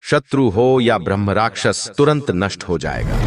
शत्रु हो या ब्रह्म राक्षस तुरंत नष्ट हो जाएगा।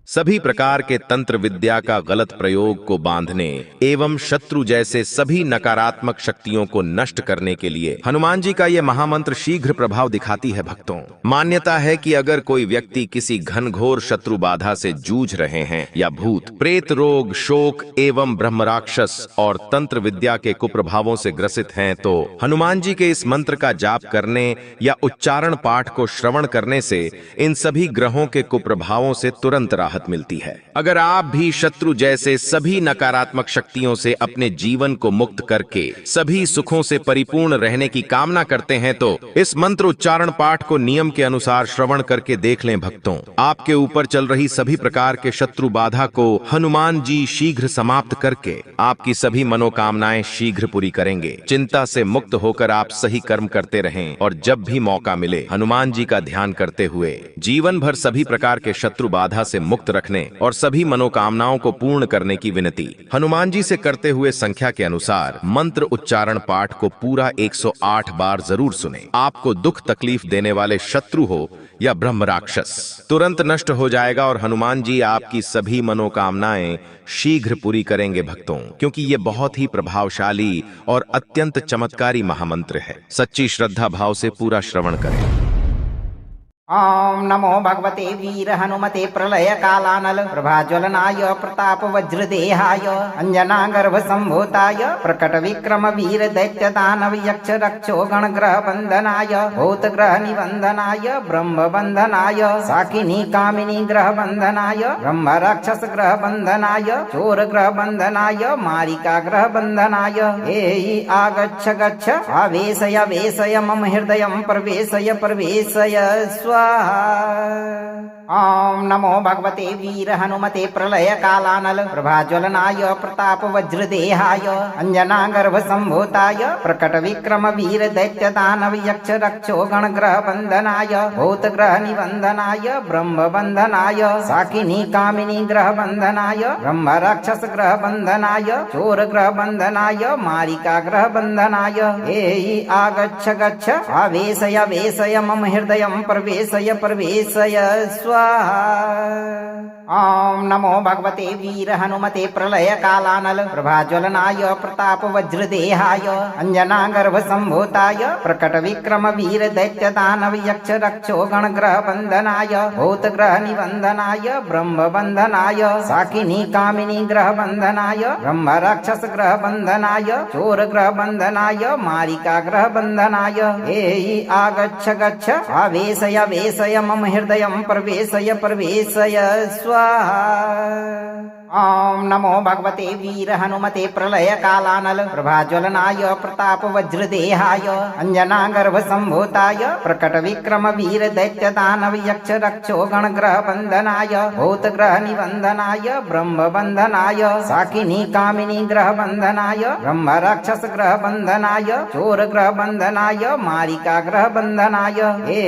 सभी प्रकार के तंत्र विद्या का गलत प्रयोग को बांधने एवं शत्रु जैसे सभी नकारात्मक शक्तियों को नष्ट करने के लिए हनुमान जी का यह महामंत्र शीघ्र प्रभाव दिखाती है। भक्तों, मान्यता है कि अगर कोई व्यक्ति किसी घनघोर शत्रु बाधा से जूझ रहे हैं या भूत प्रेत रोग शोक एवं ब्रह्म राक्षस और तंत्र विद्या के कुप्रभावों से ग्रसित हैं, तो हनुमान जी के इस मंत्र का जाप करने या उच्चारण पाठ को श्रवण करने से इन सभी ग्रहों के कुप्रभावों से तुरंत राहत मिलती है। अगर आप भी शत्रु जैसे सभी नकारात्मक शक्तियों से अपने जीवन को मुक्त करके सभी सुखों से परिपूर्ण रहने की कामना करते हैं, तो इस मंत्र उच्चारण पाठ को नियम के अनुसार श्रवण करके देख लें। भक्तों, आपके ऊपर चल रही सभी प्रकार के शत्रु बाधा को हनुमान जी शीघ्र समाप्त करके आपकी सभी मनोकामनाएं शीघ्र पूरी करेंगे। चिंता से मुक्त होकर आप सही कर्म करते रहें और जब भी मौका मिले हनुमान जी का ध्यान करते हुए जीवन भर सभी प्रकार के शत्रु बाधा से मुक्त रखने और सभी मनोकामनाओं को पूर्ण करने की विनती हनुमान जी से करते हुए संख्या के अनुसार मंत्र उच्चारण पाठ को पूरा 108 बार जरूर सुने। आपको दुख तकलीफ देने वाले शत्रु हो या ब्रह्म राक्षस तुरंत नष्ट हो जाएगा और हनुमान जी आपकी सभी मनोकामनाएं शीघ्र पूरी करेंगे। भक्तों, क्योंकि ये बहुत ही प्रभावशाली और अत्यंत चमत्कारी महामंत्र है। सच्ची श्रद्धा भाव से पूरा श्रवण करें। ओम नमो भगवते वीर हनुमते प्रलय कालानल प्रभाज्वलनाय प्रताप वज्रदेहाय अंजना गर्भ संभूताय प्रकट विक्रम वीर दैत्य दानव यक्ष रक्षो गण ग्रह बंधनाय भूत ग्रह निबंधनाय ब्रह्म बंधनाय साकिनी कामिनी ग्रह बंधनाय ब्रह्म राक्षस ग्रह बंधनाय चोर ग्रह बंधनाय मारिका ग्रह बंधनाय हे आगच्छ गच्छ आवेशय वेशय मम हृदयं प्रवेशय प्रवेशय ओम नमो भगवते वीर हनुमते प्रलय कालानल प्रभाज्वलनाय प्रताप वज्रदेहाय अंजना गर्भ संभूताय प्रकट विक्रम वीर दैत्य दानव यक्ष रक्षो गण ग्रह बंधनाय भूत ग्रह निबंधनाय ब्रह्म बंधनाय साकिनी कामिनी ग्रह बंधनाय ब्रह्म राक्षस ग्रह बंधनाय चोर ग्रह बंधनाय मारिका ग्रह बंधनाय हे आगच्छ गच्छ आवेशय वेशय मम हृदयं प्रवेशय प्रवेशय स्वाहा। ओम नमो भगवते वीर हनुमते प्रलय कालानल प्रभाज्वलनाय प्रताप वज्रदेहाय अंजना गर्भ संभूताय प्रकट विक्रम वीर दैत्य दानव यक्ष रक्षो गण ग्रह बंधनाय भूत ग्रह निबंधनाय ब्रह्म बंधनाय साकिनी कामिनी ग्रह बंधनाय ब्रह्म राक्षस ग्रह बंधनाय चोर ग्रह बंधनाय मारिका ग्रह बंधनाय हे आगच्छ गच्छ आवेशय वेशय मम हृदयं प्रवेशय प्रवेशय स्वाहा। ओम नमो भगवते वीर हनुमते प्रलय कालानल प्रभाज्वलनाय प्रताप वज्रदेहाय अंजना गर्भ संभूताय प्रकट विक्रम वीर दैत्य दानव यक्ष रक्षो गण ग्रह बंधनाय भूत ग्रह निबंधनाय ब्रह्म बंधनाय साकिनी कामिनी ग्रह बंधनाय ब्रह्म राक्षस ग्रह बंधनाय चोर ग्रह बंधनाय मारिका ग्रह बंधनाय हे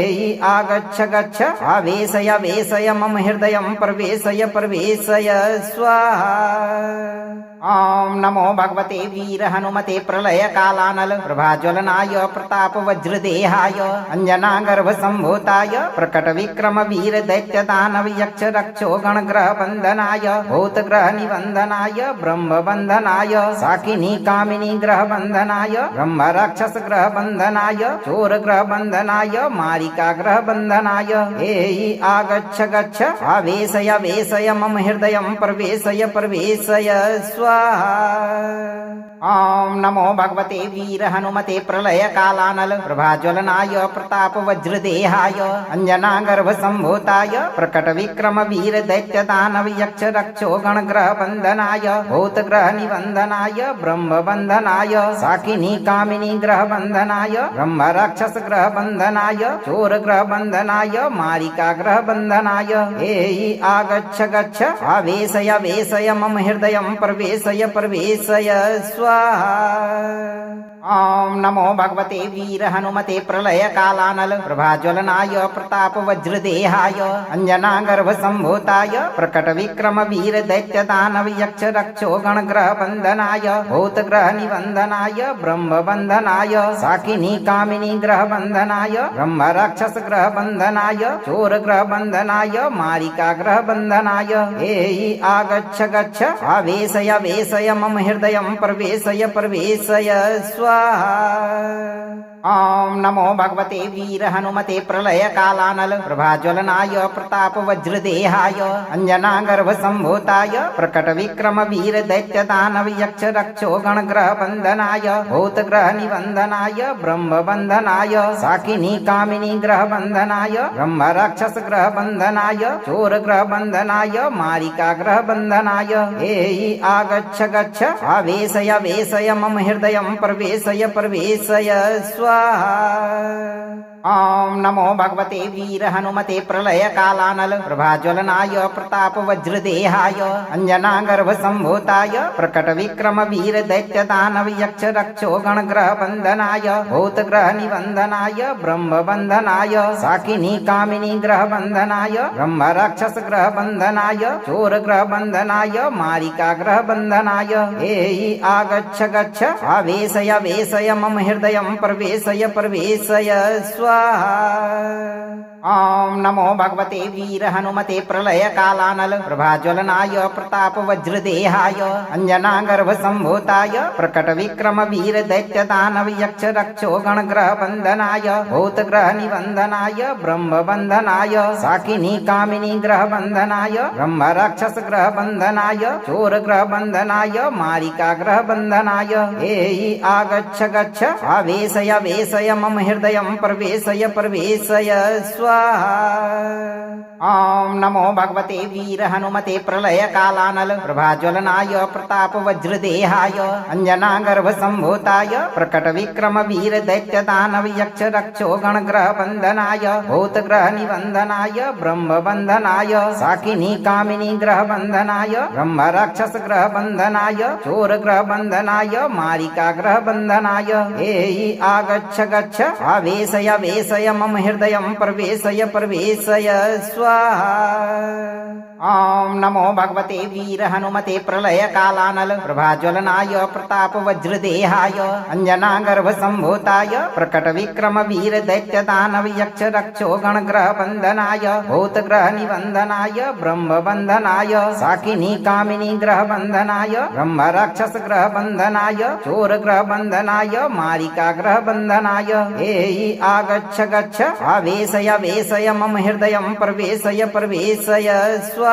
आगच्छ गच्छ आवेशय वेशय मम हृदयं प्रवेशय प्रवेशय स्वाहा। ओम नमो भगवते वीर हनुमते प्रलय कालानल प्रभाज्वलनाय प्रताप वज्रदेहाय अंजना गर्भ संभूताय प्रकट विक्रम वीर दैत्य दानव यक्ष रक्षो गण ग्रह बंधनाय भूत ग्रह निबंधनाय ब्रह्म बंधनाय साकिनी कामिनी ग्रह बंधनाय ब्रह्म राक्षस ग्रह बंधनाय चोर ग्रह बंधनाय मारिका ग्रह बंधनाय हे आगच्छ गच्छ आवेशय वेशय मम हृदयं प्रवेशय प्रवेशय स्वाहा। ओम नमो भगवते वीर हनुमते प्रलय कालानल प्रभाज्वलनाय प्रताप वज्रदेहाय अंजना गर्भ संभूताय प्रकट विक्रम वीर दैत्य दानव यक्ष रक्षो गण ग्रह बंधनाय भूत ग्रह निबंधनाय ब्रह्म बंधनाय साकिनी कामिनी ग्रह बंधनाय ब्रह्म राक्षस ग्रह बंधनाय चोर ग्रह बंधनाय मारिका ग्रह बंधनाय हे आगच्छ गच्छ आवेशय वेशय मम हृदयं प्रवेशय प्रवेशय स्वाहा। ओम नमो भगवते वीर हनुमते प्रलय कालानल प्रभाज्वलनाय प्रताप वज्रदेहाय अंजनागर्भ संभूताय प्रकट विक्रम वीर दैत्य दानव यक्ष रक्षो गण ग्रह बंधनाय भूत ग्रह निबंधनाय ब्रह्म बंधनाय साकिनी कामिनी ग्रह बंधनाय ब्रह्म राक्षस ग्रह बंधनाय चोर ग्रह बंधनाय मारिका ग्रह बंधनाय एहि आगच्छ गच्छ आवेशय वेशय मम हृदयं प्रवेशय प्रवेशय ओम नमो भगवते वीर हनुमते प्रलय कालानल प्रभाज्वलनाय प्रताप वज्रदेहाय अंजनागर्भ संभूताय प्रकट विक्रम वीर दैत्य दानव यक्ष रक्षो गण ग्रह बंधनाय भूत ग्रह निबंधनाय ब्रह्म बंधनाय साकिनी कामिनी ग्रह बंधनाय ब्रह्म राक्षस ग्रह बंधनाय चोर ग्रह बंधनाय मारिका ग्रह बंधनाय एहि आगच्छ गच्छ आवेशय वेशय मम हृदयं प्रवेशय प्रवेशय ओम नमो भगवते वीर हनुमते प्रलय कालानल प्रभाज्वलनाय प्रताप वज्रदेहाय अंजनागर्भ संभूताय प्रकट विक्रम वीर दैत्य दानव यक्ष रक्षो गण ग्रह बंधनाय भूत ग्रह निबंधनाय ब्रह्म बंधनाय साकिनी कामिनी ग्रह बंधनाय ब्रह्म राक्षस ग्रह बंधनाय चोर ग्रह बंधनाय मारिका ग्रह बंधनाय एहि आगच्छ गच्छ आवेशय वेशय मम हृदयं प्रवेशय प्रवेशय ओम नमो भगवते वीर हनुमते प्रलय कालानल प्रभाज्वलनाय प्रताप वज्रदेहाय अंजनागर्भ संभूताय प्रकट विक्रम वीर दैत्य दानव यक्ष रक्षो गण ग्रह बंधनाय भूत ग्रह निबंधनाय ब्रह्म बंधनाय साकिनी कामिनी ग्रह बंधनाय ब्रह्म राक्षस ग्रह बंधनाय चोर ग्रह बंधनाय मारिका ग्रह बंधनाय एहि आगच्छ गच्छ आवेशय वेशय मम हृदयं प्रवेशय प्रवेशय ओम नमो भगवते वीर हनुमते प्रलय कालानल प्रभाज्वलनाय प्रताप वज्रदेहाय अंजनागर्भ संभूताय प्रकट विक्रम वीर दैत्य दानव यक्ष रक्षो गण ग्रह बंधनाय भूत ग्रह निबंधनाय ब्रह्म बंधनाय साकिनी कामिनी ग्रह बंधनाय ब्रह्म राक्षस ग्रह बंधनाय चोर ग्रह बंधनाय मारिका ग्रह बंधनाय एहि आगच्छ गच्छ आवेशय वेशय मम हृदयं प्रवेशय प्रवेशय ओम नमो भगवते वीर हनुमते प्रलय कालानल प्रभाज्वलनाय प्रताप वज्रदेहाय अंजनागर्भ संभूताय प्रकट विक्रम वीर दैत्य दानव यक्ष रक्षो गण ग्रह बंधनाय भूत ग्रह निबंधनाय ब्रह्म बंधनाय साकिनी कामिनी ग्रह बंधनाय ब्रह्म राक्षस ग्रह बंधनाय चोर ग्रह बंधनाय मारिका ग्रह बंधनाय एहि आगच्छ गच्छ आवेशय वेशय मम हृदयं प्रवेशय प्रवेशय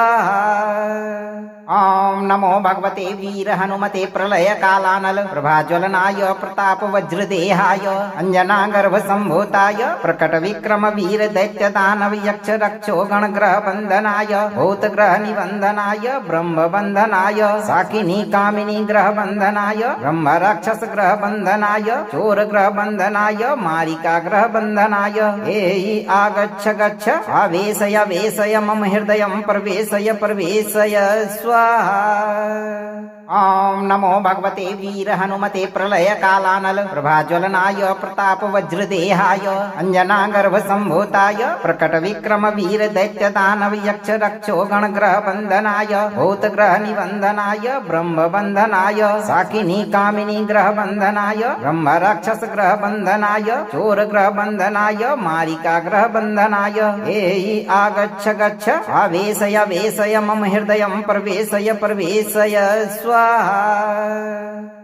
ओम नमो भगवते वीर हनुमते प्रलय कालानल प्रभाज्वलनाय प्रताप वज्रदेहाय अंजनागर्भ संभूताय प्रकट विक्रम वीर दैत्य दानव यक्ष रक्षो गण ग्रह बंधनाय भूत ग्रह निबंधनाय ब्रह्म बंधनाय साकिनी कामिनी ग्रह बंधनाय ब्रह्म राक्षस ग्रह बंधनाय चोर ग्रह बंधनाय मारिका ग्रह बंधनाय एहि आगच्छ गच्छ आवेशय वेशय मम हृदयं प्रवेशय प्रवेशय ओम नमो भगवते वीर हनुमते प्रलय कालानल प्रभाज्वलनाय प्रताप वज्रदेहाय अंजनागर्भ संभूताय प्रकट विक्रम वीर दैत्य दानव यक्ष रक्षो गण ग्रह बंधनाय भूत ग्रह निबंधनाय ब्रह्म बंधनाय साकिनी कामिनी ग्रह बंधनाय ब्रह्म राक्षस ग्रह बंधनाय चोर ग्रह बंधनाय मारिका ग्रह बंधनाय एहि आगच्छ गच्छ आवेशय वेशय मम हृदयं प्रवेशय प्रवेशय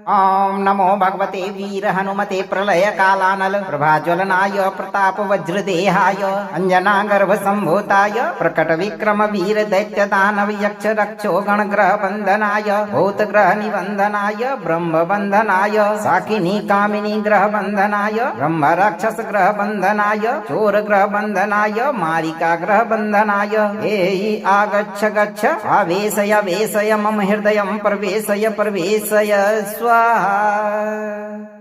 ओम नमो भगवते वीर हनुमते प्रलय कालानल प्रभाज्वलनाय प्रताप वज्रदेहाय अंजनागर्भ संभूताय प्रकट विक्रम वीर दैत्य दानव यक्ष रक्षो गण ग्रह बंधनाय भूत ग्रह निबंधनाय ब्रह्म बंधनाय साकिनी कामिनी ग्रह बंधनाय ब्रह्म राक्षस ग्रह बंधनाय चोर ग्रह बंधनाय मारिका ग्रह बंधनाय एहि आगच्छ गच्छ आवेशय वेशय मम हृदयं प्रवेशय प्रवेशय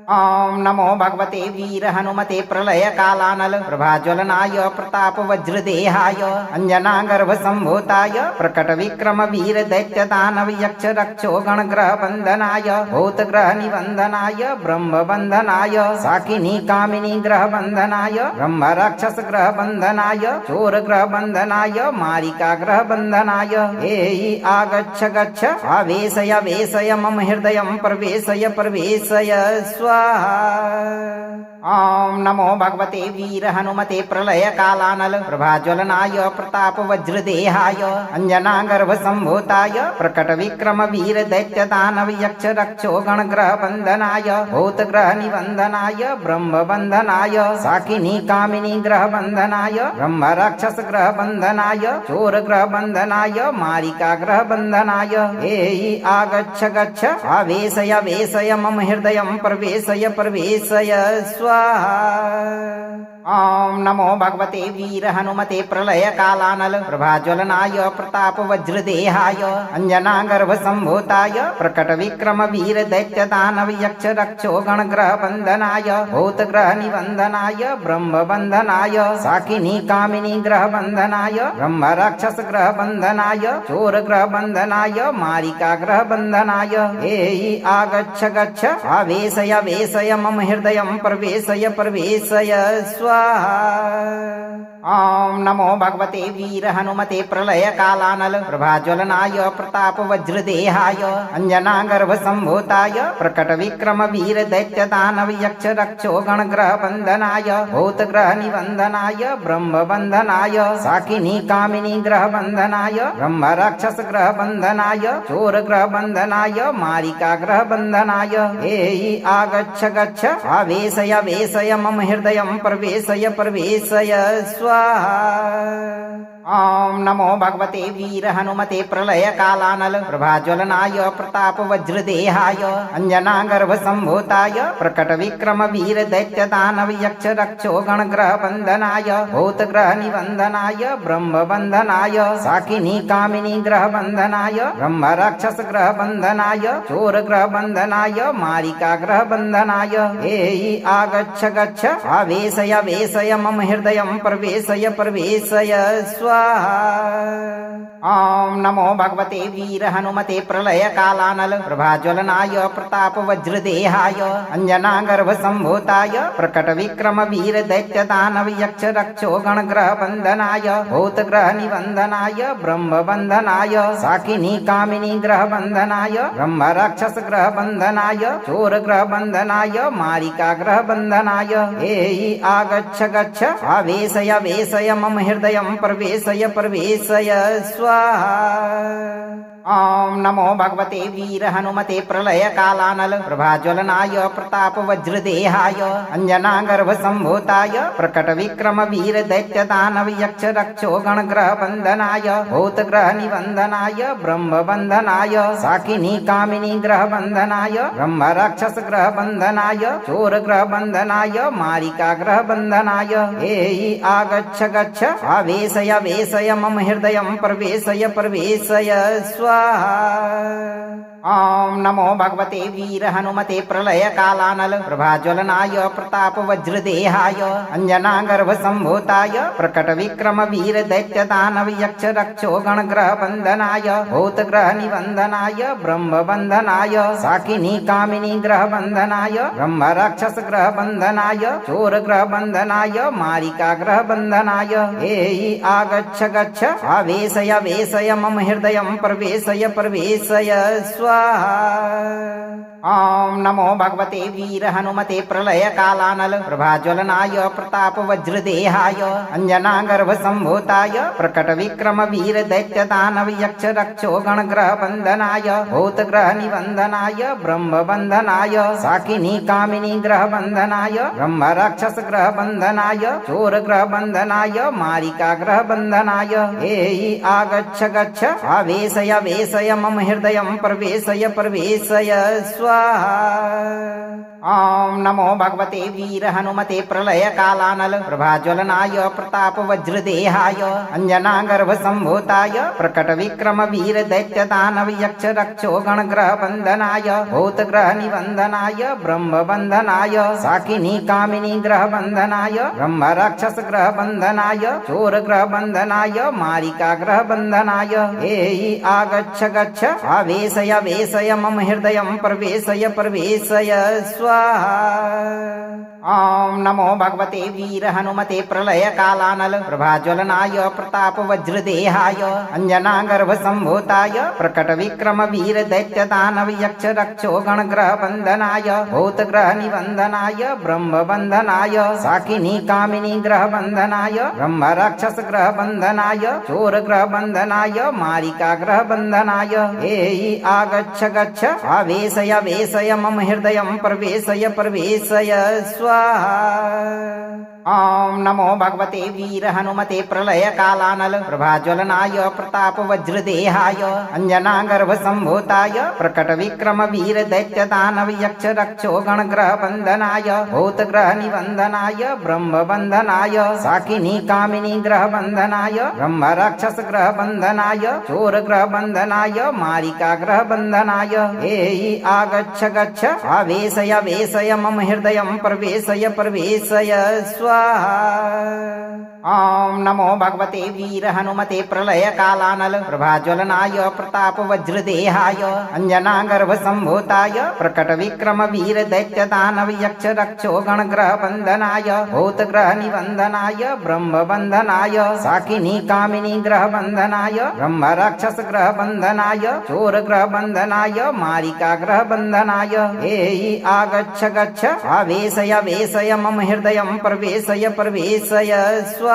ओम नमो भगवते वीर हनुमते प्रलय कालानल प्रभाज्वलनाय प्रताप वज्रदेहाय अंजनागर्भ संभूताय प्रकट विक्रम वीर दैत्य दानव यक्ष रक्षो गण ग्रह बंधनाय भूत ग्रह निबंधनाय ब्रह्म बंधनाय साकिनी कामिनी ग्रह बंधनाय ब्रह्म राक्षस ग्रह बंधनाय चोर ग्रह बंधनाय मारिका ग्रह बंधनाय एहि आगच्छ गच्छ आवेशय वेशय मम हृदयं प्रवेशय प्रवेशय स्वाहा। ओम नमो भगवते वीर हनुमते प्रलय कालानल प्रभाज्वलनाय प्रताप वज्रदेहाय अंजनागर्भ संभूताय प्रकट विक्रम वीर दैत्य दानव यक्ष रक्षो गण ग्रह बंधनाय भूत ग्रह निबंधनाय ब्रह्म बंधनाय साकिनी कामिनी ग्रह बंधनाय ब्रह्म राक्षस ग्रह बंधनाय चोर ग्रह बंधनाय मारिका ग्रह बंधनाय एहि आगच्छ गच्छ आवेशय वेशय मम हृदयं प्रवेशय प्रवेशय स्वाहा। ओम नमो भगवते वीर हनुमते प्रलय कालानल प्रभाज्वलनाय प्रताप वज्रदेहाय अंजनागर्भ संभूताय प्रकट विक्रम वीर दैत्य दानव यक्ष रक्षो गण ग्रह बंधनाय भूत ग्रह निबंधनाय ब्रह्म बंधनाय साकिनी कामिनी ग्रह बंधनाय ब्रह्म राक्षस ग्रह बंधनाय चोर ग्रह बंधनाय मारिका ग्रह बंधनाय एहि आगच्छ गच्छ आवेशय वेशय मम हृदयं प्रवेशय प्रवेशय स्वाहा। ओम नमो भगवते वीर हनुमते प्रलय कालानल प्रभाज्वलनाय प्रताप वज्रदेहाय अंजनागर्भ संभूताय प्रकट विक्रम वीर दैत्य दानव यक्ष रक्षो गण ग्रह बंधनाय भूत ग्रह निबंधनाय ब्रह्म बंधनाय साकिनी कामिनी ग्रह बंधनाय ब्रह्म राक्षस ग्रह बंधनाय चोर ग्रह बंधनाय मारिका ग्रह बंधनाय एहि आगच्छ गच्छ आवेशय वेशय मम हृदयं प्रवेशय प्रवेशय स्वाहा। ओम नमो भगवते वीर हनुमते प्रलय कालानल प्रभाज्वलनाय प्रताप वज्रदेहाय अंजनागर्भ संभूताय प्रकट विक्रम वीर दैत्य दानव यक्ष रक्षो गण ग्रह बंधनाय भूत ग्रह निबंधनाय ब्रह्म बंधनाय साकिनी कामिनी ग्रह बंधनाय ब्रह्म राक्षस ग्रह बंधनाय चोर ग्रह बंधनाय मारिका ग्रह बंधनाय एहि आगच्छ गच्छ आवेशय वेशय मम हृदयं प्रवेशय प्रवेशय स्वाहा। ओम नमो भगवते वीर हनुमते प्रलय कालानल प्रभाज्वलनाय प्रताप वज्रदेहाय अंजनागर्भ संभूताय प्रकट विक्रम वीर दैत्य दानव यक्ष रक्षो गण ग्रह बंधनाय भूत ग्रह निबंधनाय ब्रह्म बंधनाय साकिनी कामिनी ग्रह बंधनाय ब्रह्म राक्षस ग्रह बंधनाय चोर ग्रह बंधनाय मारिका ग्रह बंधनाय एहि आगच्छ गच्छ आवेशय वेशय मम हृदयं प्रवेशय प्रवेशय स्वाहा। ओम नमो भगवते वीर हनुमते प्रलय कालानल प्रभाज्वलनाय प्रताप वज्रदेहाय अंजनागर्भ संभूताय प्रकट विक्रम वीर दैत्य दानव यक्ष रक्षो गण ग्रह बंधनाय भूत ग्रह निबंधनाय ब्रह्म बंधनाय साकिनी कामिनी ग्रह बंधनाय ब्रह्म राक्षस ग्रह बंधनाय चोर ग्रह बंधनाय मारिका ग्रह बंधनाय एहि आगच्छ गच्छ आवेशय वेशय मम हृदयं प्रवेशय प्रवेशय स्वाहा। ओम नमो भगवते वीर हनुमते प्रलय कालानल प्रभाज्वलनाय प्रताप वज्रदेहाय अंजनागर्भ संभूताय प्रकट विक्रम वीर दैत्य दानव यक्ष रक्षो गण ग्रह बंधनाय भूत ग्रह निबंधनाय ब्रह्म बंधनाय साकिनी कामिनी ग्रह बंधनाय ब्रह्म राक्षस ग्रह बंधनाय चोर ग्रह बंधनाय मारिका ग्रह बंधनाय एहि आगच्छ गच्छ आवेशय वेशय मम हृदयं प्रवेशय प्रवेशय स्वाहा। ओम नमो भगवते वीर हनुमते प्रलय कालानल प्रभाज्वलनाय प्रताप वज्रदेहाय अंजनागर्भ संभूताय प्रकट विक्रम वीर दैत्य दानव यक्ष रक्षो गण ग्रह बंधनाय भूत ग्रह निबंधनाय ब्रह्म बंधनाय साकिनी कामिनी ग्रह बंधनाय ब्रह्म राक्षस ग्रह बंधनाय चोर ग्रह बंधनाय मारिका ग्रह बंधनाय एहि आगच्छ गच्छ आवेशय वेशय मम हृदयं प्रवेशय प्रवेशय स्वाहा। ॐ नमो भगवते वीर हनुमते प्रलय कालानल प्रभाज्वलनाय प्रताप वज्रदेहाय अंजनागर्भ संभूताय प्रकट विक्रम वीर दैत्य दानव यक्ष रक्षो गणग्रह बंधनाय भूतग्रह निबंधनाय ब्रह्म बंधनाय साकिनी कामिनी ग्रह बंधनाय ब्रह्म राक्षस ग्रह बंधनाय चोर ग्रह बंधनाय मारिका ग्रह बंधनाय एहि आगच्छ गच्छ आवेशय वेशय मम हृदयं प्रवेशय प्रवेशय स्वाहा। ॐ नमो भगवते वीर हनुमते प्रलय कालानल प्रभाज्वलनाय प्रताप वज्रदेहाय अंजनागर्भ संभूताय प्रकट विक्रम वीर दैत्य दानव यक्ष रक्षो गणग्रह बंधनाय भूतग्रह निबंधनाय ब्रह्म बंधनाय साकिनी कामिनी ग्रह बंधनाय ब्रह्म राक्षस ग्रह बंधनाय चोर ग्रह बंधनाय मारिका ग्रह बंधनाय एहि आगच्छ गच्छ आवेशय वेशय मम हृदयं प्रवेशय प्रवेशय स्वाहा। ॐ नमो भगवते वीर हनुमते प्रलय कालानल प्रभाज्वलनाय प्रताप वज्रदेहाय अंजनागर्भ संभूताय प्रकट विक्रम वीर दैत्य दानव यक्ष रक्षो गणग्रह बंधनाय भूतग्रह निबंधनाय ब्रह्म बंधनाय साकिनी कामिनी ग्रह बंधनाय ब्रह्म राक्षस ग्रह बंधनाय चोर ग्रह बंधनाय मारिका ग्रह बंधनाय एहि आगच्छ गच्छ आवेशय वेशय मम हृदयं प्रवेशय प्रवेशय स्वाहा। ॐ नमो भगवते वीर हनुमते प्रलय कालानल प्रभाज्वलनाय प्रताप वज्रदेहाय अंजनागर्भ संभूताय प्रकट विक्रम वीर दैत्य दानव यक्ष रक्षो गणग्रह बंधनाय भूतग्रह निबंधनाय ब्रह्म बंधनाय साकिनी कामिनी ग्रह बंधनाय ब्रह्म राक्षस ग्रह बंधनाय चोर ग्रह बंधनाय मारिका ग्रह बंधनाय एहि आगच्छ गच्छ आवेशय वेशय मम हृदयं प्रवेशय प्रवेशय स्वाहा।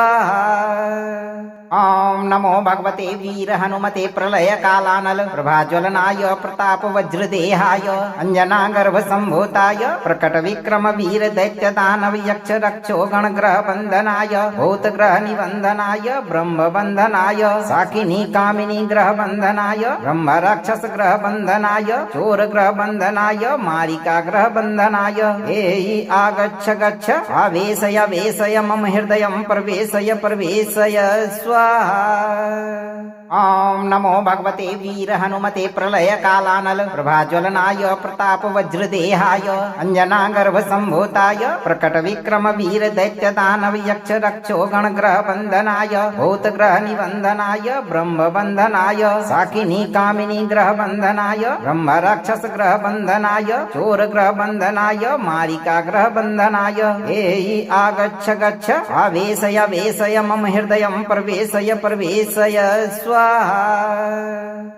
ॐ नमो भगवते वीर हनुमते प्रलय कालानल प्रभाज्वलनाय प्रताप वज्रदेहाय अंजनागर्भ संभूताय प्रकट विक्रम वीर दैत्य दानव यक्ष रक्षो गणग्रह बंधनाय भूतग्रह निबंधनाय ब्रह्म बंधनाय साकिनी कामिनी ग्रह बंधनाय ब्रह्म राक्षस ग्रह बंधनाय चोर ग्रह बंधनाय मारिका ग्रह बंधनाय एहि आगच्छ गच्छ आवेशय वेशय मम हृदयं प्रवेशय प्रवेशय स्वाहा। ॐ नमो भगवते वीर हनुमते प्रलय कालानल प्रभाज्वलनाय प्रताप वज्रदेहाय अंजनागर्भ संभूताय प्रकट विक्रम वीर दैत्य दानव यक्ष रक्षो गणग्रह बंधनाय भूतग्रह निबंधनाय ब्रह्म बंधनाय साकिनी कामिनी ग्रह बंधनाय ब्रह्म राक्षस ग्रह बंधनाय चोर ग्रह बंधनाय मारिका ग्रह बंधनाय एहि आगच्छ गच्छ आवेशय वेशय मम हृदयं प्रवेशय प्रवेशय स्वाहा।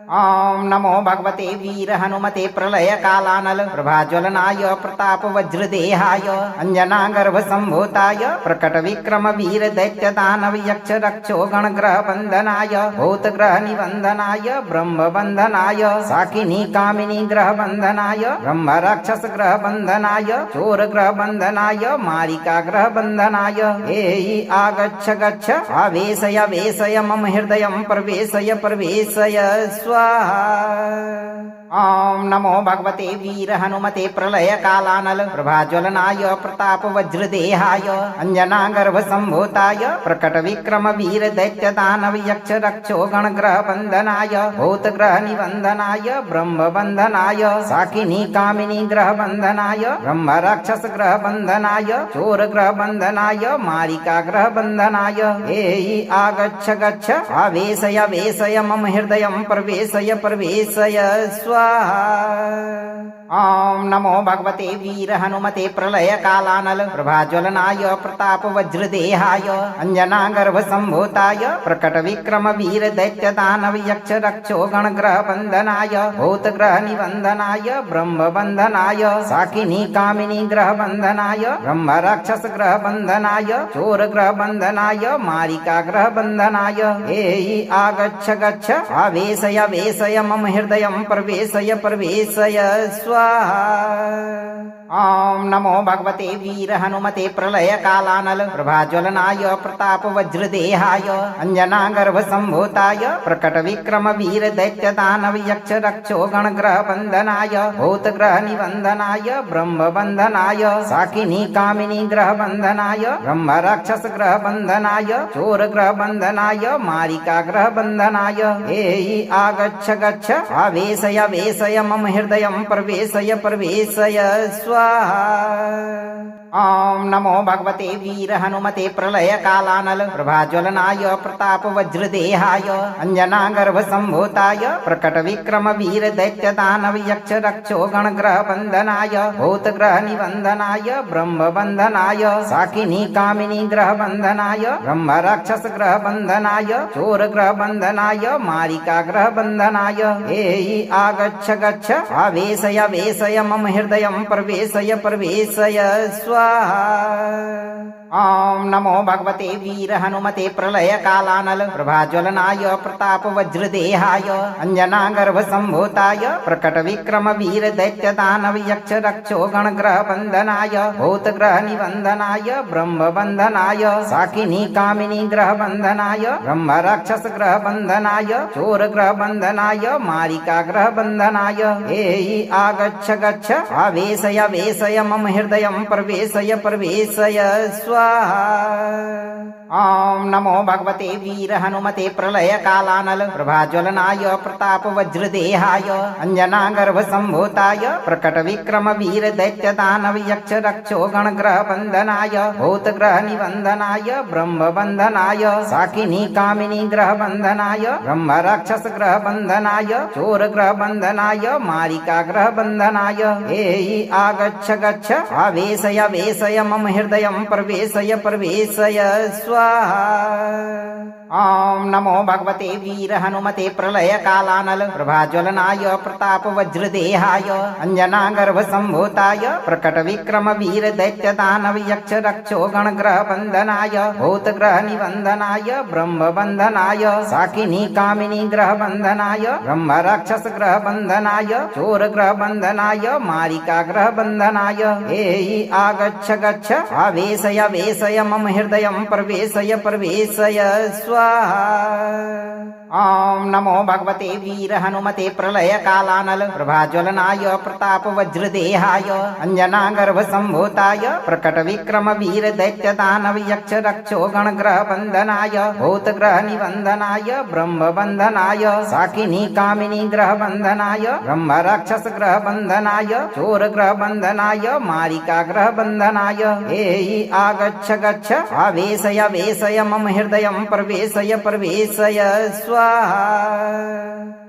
ॐ नमो भगवते वीर हनुमते प्रलय कालानल प्रभाज्वलनाय प्रताप वज्रदेहाय अंजनागर्भ संभूताय प्रकट विक्रम वीर दैत्य दानव यक्ष रक्षो गणग्रह बंधनाय भूतग्रह निबंधनाय ब्रह्म बंधनाय साकिनी कामिनी ग्रह बंधनाय ब्रह्म राक्षस ग्रह बंधनाय चोर ग्रह बंधनाय मारिका ग्रह बंधनाय एहि आगच्छ गच्छ आवेशय वेशय मम हृदयं प्रवेशय प्रवेशय स्वाहा। ॐ नमो भगवते वीर हनुमते प्रलय कालानल प्रभाज्वलनाय प्रताप वज्रदेहाय अंजनागर्भ संभूताय प्रकट विक्रम वीर दैत्य दानव यक्ष रक्षो गणग्रह बंधनाय भूतग्रह निबंधनाय ब्रह्म बंधनाय साकिनी कामिनी ग्रह बंधनाय ब्रह्म राक्षस ग्रह बंधनाय चोर ग्रह बंधनाय मारिका ग्रह बंधनाय एहि आगच्छ गच्छ आवेशय वेशय मम हृदयं प्रवेशय प्रवेशय स्वाहा। ॐ नमो भगवते वीर हनुमते प्रलय कालानल प्रभाज्वलनाय प्रताप वज्रदेहाय अंजनागर्भ संभूताय प्रकट विक्रम वीर दैत्य दानव यक्ष रक्षो गणग्रह बंधनाय भूतग्रह निबंधनाय ब्रह्म बंधनाय साकिनी कामिनी ग्रह बंधनाय ब्रह्म राक्षस ग्रह बंधनाय चोर ग्रह बंधनाय मारिका ग्रह बंधनाय एहि आगच्छ गच्छ आवेशय वेशय मम हृदयं प्रवेशय प्रवेशय स्वाहा। स्वाहा। ओम नमो भगवते वीर हनुमते प्रलय कालानल प्रभाज्वलनाय प्रताप वज्रदेहाय अंजनागर्भ संभूताय प्रकट विक्रम वीर दैत्य दानव यक्ष रक्षो गण ग्रह बंधनाय भूत ग्रह निबंधनाय ब्रह्म बंधनाय साकिनी कामिनी ग्रह बंधनाय ब्रह्म राक्षस ग्रह बंधनाय चोर ग्रह बंधनाय मारिका ग्रह बंधनाय एहि आगच्छ गच्छ आवेशय वेशय मम हृदयं प्रवेशय प्रवेशय स्वाहा। ओम नमो भगवते वीर हनुमते प्रलय कालानल प्रभाज्वलनाय प्रताप वज्रदेहाय अंजनागर्भ संभूताय प्रकट विक्रम वीर दैत्य दानव यक्ष रक्षो गण ग्रह बंधनाय भूत ग्रह निबंधनाय ब्रह्म बंधनाय साकिनी कामिनी ग्रह बंधनाय ब्रह्म राक्षस ग्रह बंधनाय चोर ग्रह बंधनाय मारिका ग्रह बंधनाय एहि आगच्छ गच्छ आवेशय वेशय मम हृदयं प्रवेशय प्रवेशय स्वाहा। ओम नमो भगवते वीर हनुमते प्रलय कालानल प्रभाज्वलनाय प्रताप वज्रदेहाय अंजनागर्भ संभूताय प्रकट विक्रम वीर दैत्य दानव यक्ष रक्षो गण ग्रह बंधनाय भूत ग्रह निबंधनाय ब्रह्म बंधनाय साकिनी कामिनी ग्रह बंधनाय ब्रह्म राक्षस ग्रह बंधनाय चोर ग्रह बंधनाय मारिका ग्रह बंधनाय एहि आगच्छ गच्छ आवेशय वेशय मम हृदयं प्रवेशय प्रवेशय स्वाहा। ओम नमो भगवते वीर हनुमते प्रलय कालानल प्रभाज्वलनाय प्रताप वज्रदेहाय अंजनागर्भ संभूताय प्रकट विक्रम वीर दैत्य दानव यक्ष रक्षो गण ग्रह बंधनाय भूत ग्रह निबंधनाय ब्रह्म बंधनाय साकिनी कामिनी ग्रह बंधनाय ब्रह्म राक्षस ग्रह बंधनाय चोर ग्रह बंधनाय मारिका ग्रह बंधनाय एहि आगच्छ गच्छ आवेशय वेशय मम हृदयं प्रवेशय प्रवेशय स्वाहा। ओम नमो भगवते वीर हनुमते प्रलय कालानल प्रभाज्वलनाय प्रताप वज्रदेहाय अंजनागर्भ संभूताय प्रकट विक्रम वीर दैत्य दानव यक्ष रक्षो गण ग्रह बंधनाय भूत ग्रह निबंधनाय ब्रह्म बंधनाय साकिनी कामिनी ग्रह बंधनाय ब्रह्म राक्षस ग्रह बंधनाय चोर ग्रह बंधनाय मारिका ग्रह बंधनाय एहि आगच्छ गच्छ आवेशय वेशय मम हृदयं प्रवेशय प्रवेशय स्वाहा। ओम नमो भगवते वीर हनुमते प्रलय कालानल प्रभाज्वलनाय प्रताप वज्रदेहाय अंजनागर्भ संभूताय प्रकट विक्रम वीर दैत्य दानव यक्ष रक्षो गण ग्रह बंधनाय भूत ग्रह निबंधनाय ब्रह्म बंधनाय साकिनी कामिनी ग्रह बंधनाय ब्रह्म राक्षस ग्रह बंधनाय चोर ग्रह बंधनाय मारिका ग्रह बंधनाय एहि आगच्छ गच्छ आवेशय वेशय मम हृदयं प्रवेशय प्रवेशय स्वाहा।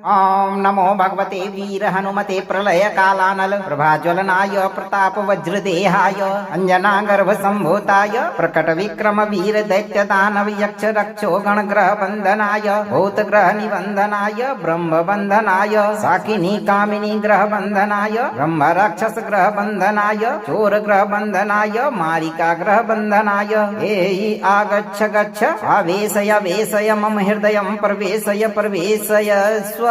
ओम नमो भगवते वीर हनुमते प्रलय कालानल प्रभाज्वलनाय प्रताप वज्रदेहाय अंजनागर्भ संभूताय प्रकट विक्रम वीर दैत्य दानव यक्ष रक्षो गण ग्रह बंधनाय भूत ग्रह निबंधनाय ब्रह्म बंधनाय साकिनी कामिनी ग्रह बंधनाय ब्रह्म राक्षस ग्रह बंधनाय चोर ग्रह बंधनाय मारिका ग्रह बंधनाय एहि आगच्छ गच्छ आवेशय वेशय मम हृदयं प्रवेशय प्रवेशय स्वाहा।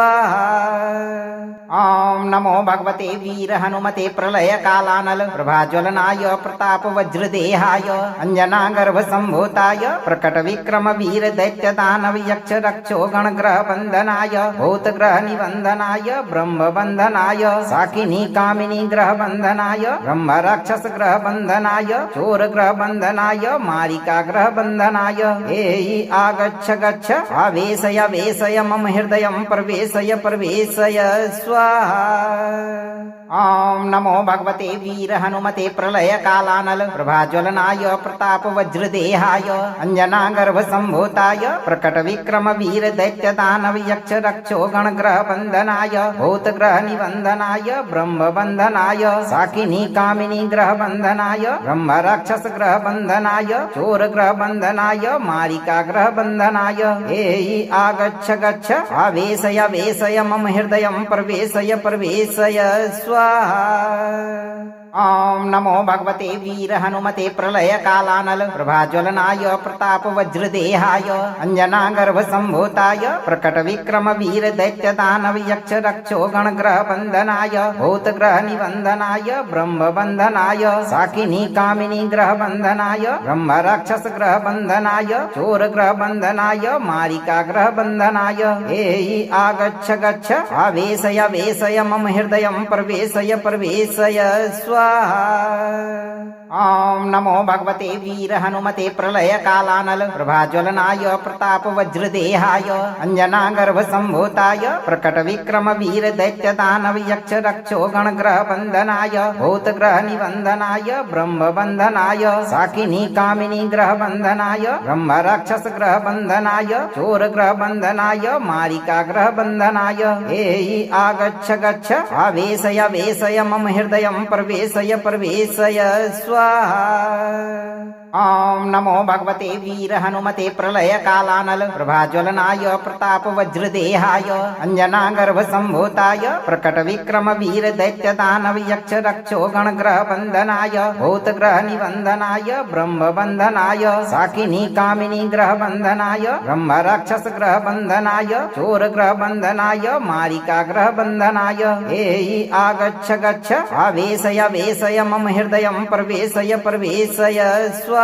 ओम नमो भगवते वीर हनुमते प्रलय कालानल प्रभाज्वलनाय प्रताप वज्रदेहाय अंजनागर्भ संभूताय प्रकट विक्रम वीर दैत्य दानव यक्ष रक्षो गण ग्रह बंधनाय भूत ग्रह निबंधनाय ब्रह्म बंधनाय साकिनी कामिनी ग्रह बंधनाय ब्रह्म राक्षस ग्रह बंधनाय चोर ग्रह बंधनाय मारिका ग्रह बंधनाय एहि आगच्छ गच्छ आवेशय वेशय मम हृदयं प्रवेशय प्रवेशय स्वाहा। ओम नमो भगवते वीर हनुमते प्रलय कालानल प्रभाज्वलनाय प्रताप वज्रदेहाय अंजनागर्भ संभूताय प्रकट विक्रम वीर दैत्य दानव यक्ष रक्षो गण ग्रह बंधनाय भूत ग्रह निबंधनाय ब्रह्म बंधनाय साकिनी कामिनी ग्रह बंधनाय ब्रह्म राक्षस ग्रह बंधनाय चोर ग्रह बंधनाय मारिका ग्रह बंधनाय एहि आगच्छ गच्छ आवेशय वेशय मम हृदयं प्रवेशय प्रवेशय स्वाहा। ॐ नमो भगवते वीर हनुमते प्रलय कालानल प्रभाज्वलनाय प्रताप वज्रदेहाय अंजनागर्भ संभूताय प्रकट विक्रम वीर दैत्य दानव यक्ष रक्षो गणग्रह बंधनाय भूतग्रह निबंधनाय ब्रह्म बंधनाय साकिनी कामिनी ग्रह बंधनाय ब्रह्म राक्षस ग्रह बंधनाय चोर ग्रह बंधनाय मारिका ग्रह बंधनाय एहि आगच्छ गच्छ आवेशय वेशय मम हृदयं प्रवेशय प्रवेशय स्वाहा। ॐ नमो भगवते वीर हनुमते प्रलय कालानल प्रभाज्वलनाय प्रताप वज्रदेहाय अंजनागर्भ संभूताय प्रकट विक्रम वीर दैत्य दानव यक्ष रक्षो गणग्रह बंधनाय भूतग्रह निबंधनाय ब्रह्म बंधनाय साकिनी कामिनी ग्रह बंधनाय ब्रह्म राक्षस ग्रह बंधनाय चोर ग्रह बंधनाय मारिका ग्रह बंधनाय एहि आगच्छ गच्छ आवेशय वेशय मम हृदयं प्रवेशय प्रवेशय स्वाहा। ॐ नमो भगवते वीर हनुमते प्रलय कालानल प्रभाज्वलनाय प्रताप वज्रदेहाय अंजनागर्भ संभूताय प्रकट विक्रम वीर दैत्य दानव यक्ष रक्षो गणग्रह बंधनाय भूतग्रह निबंधनाय ब्रह्म बंधनाय साकिनी कामिनी ग्रह बंधनाय ब्रह्म राक्षस ग्रह बंधनाय चोर ग्रह बंधनाय मारिका ग्रह बंधनाय एहि आगच्छ गच्छ आवेशय वेशय मम हृदयं प्रवेशय प्रवेशय स्वाहा।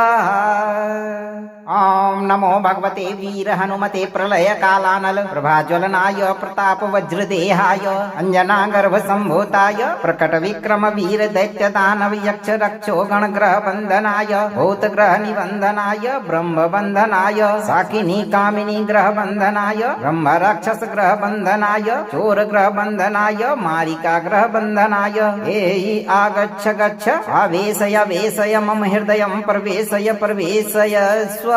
ॐ नमो भगवते वीर हनुमते प्रलय कालानल प्रभाज्वलनाय प्रताप वज्रदेहाय अंजनागर्भ संभूताय प्रकट विक्रम वीर दैत्य दानव यक्ष रक्षो गणग्रह बंधनाय भूतग्रह निबंधनाय ब्रह्म बंधनाय साकिनी कामिनी ग्रह बंधनाय ब्रह्म राक्षस ग्रह बंधनाय चोर ग्रह बंधनाय मारिका ग्रह बंधनाय एहि आगच्छ गच्छ आवेशय वेशय मम हृदयं प्रवेशय प्रवेशय स्वाहा।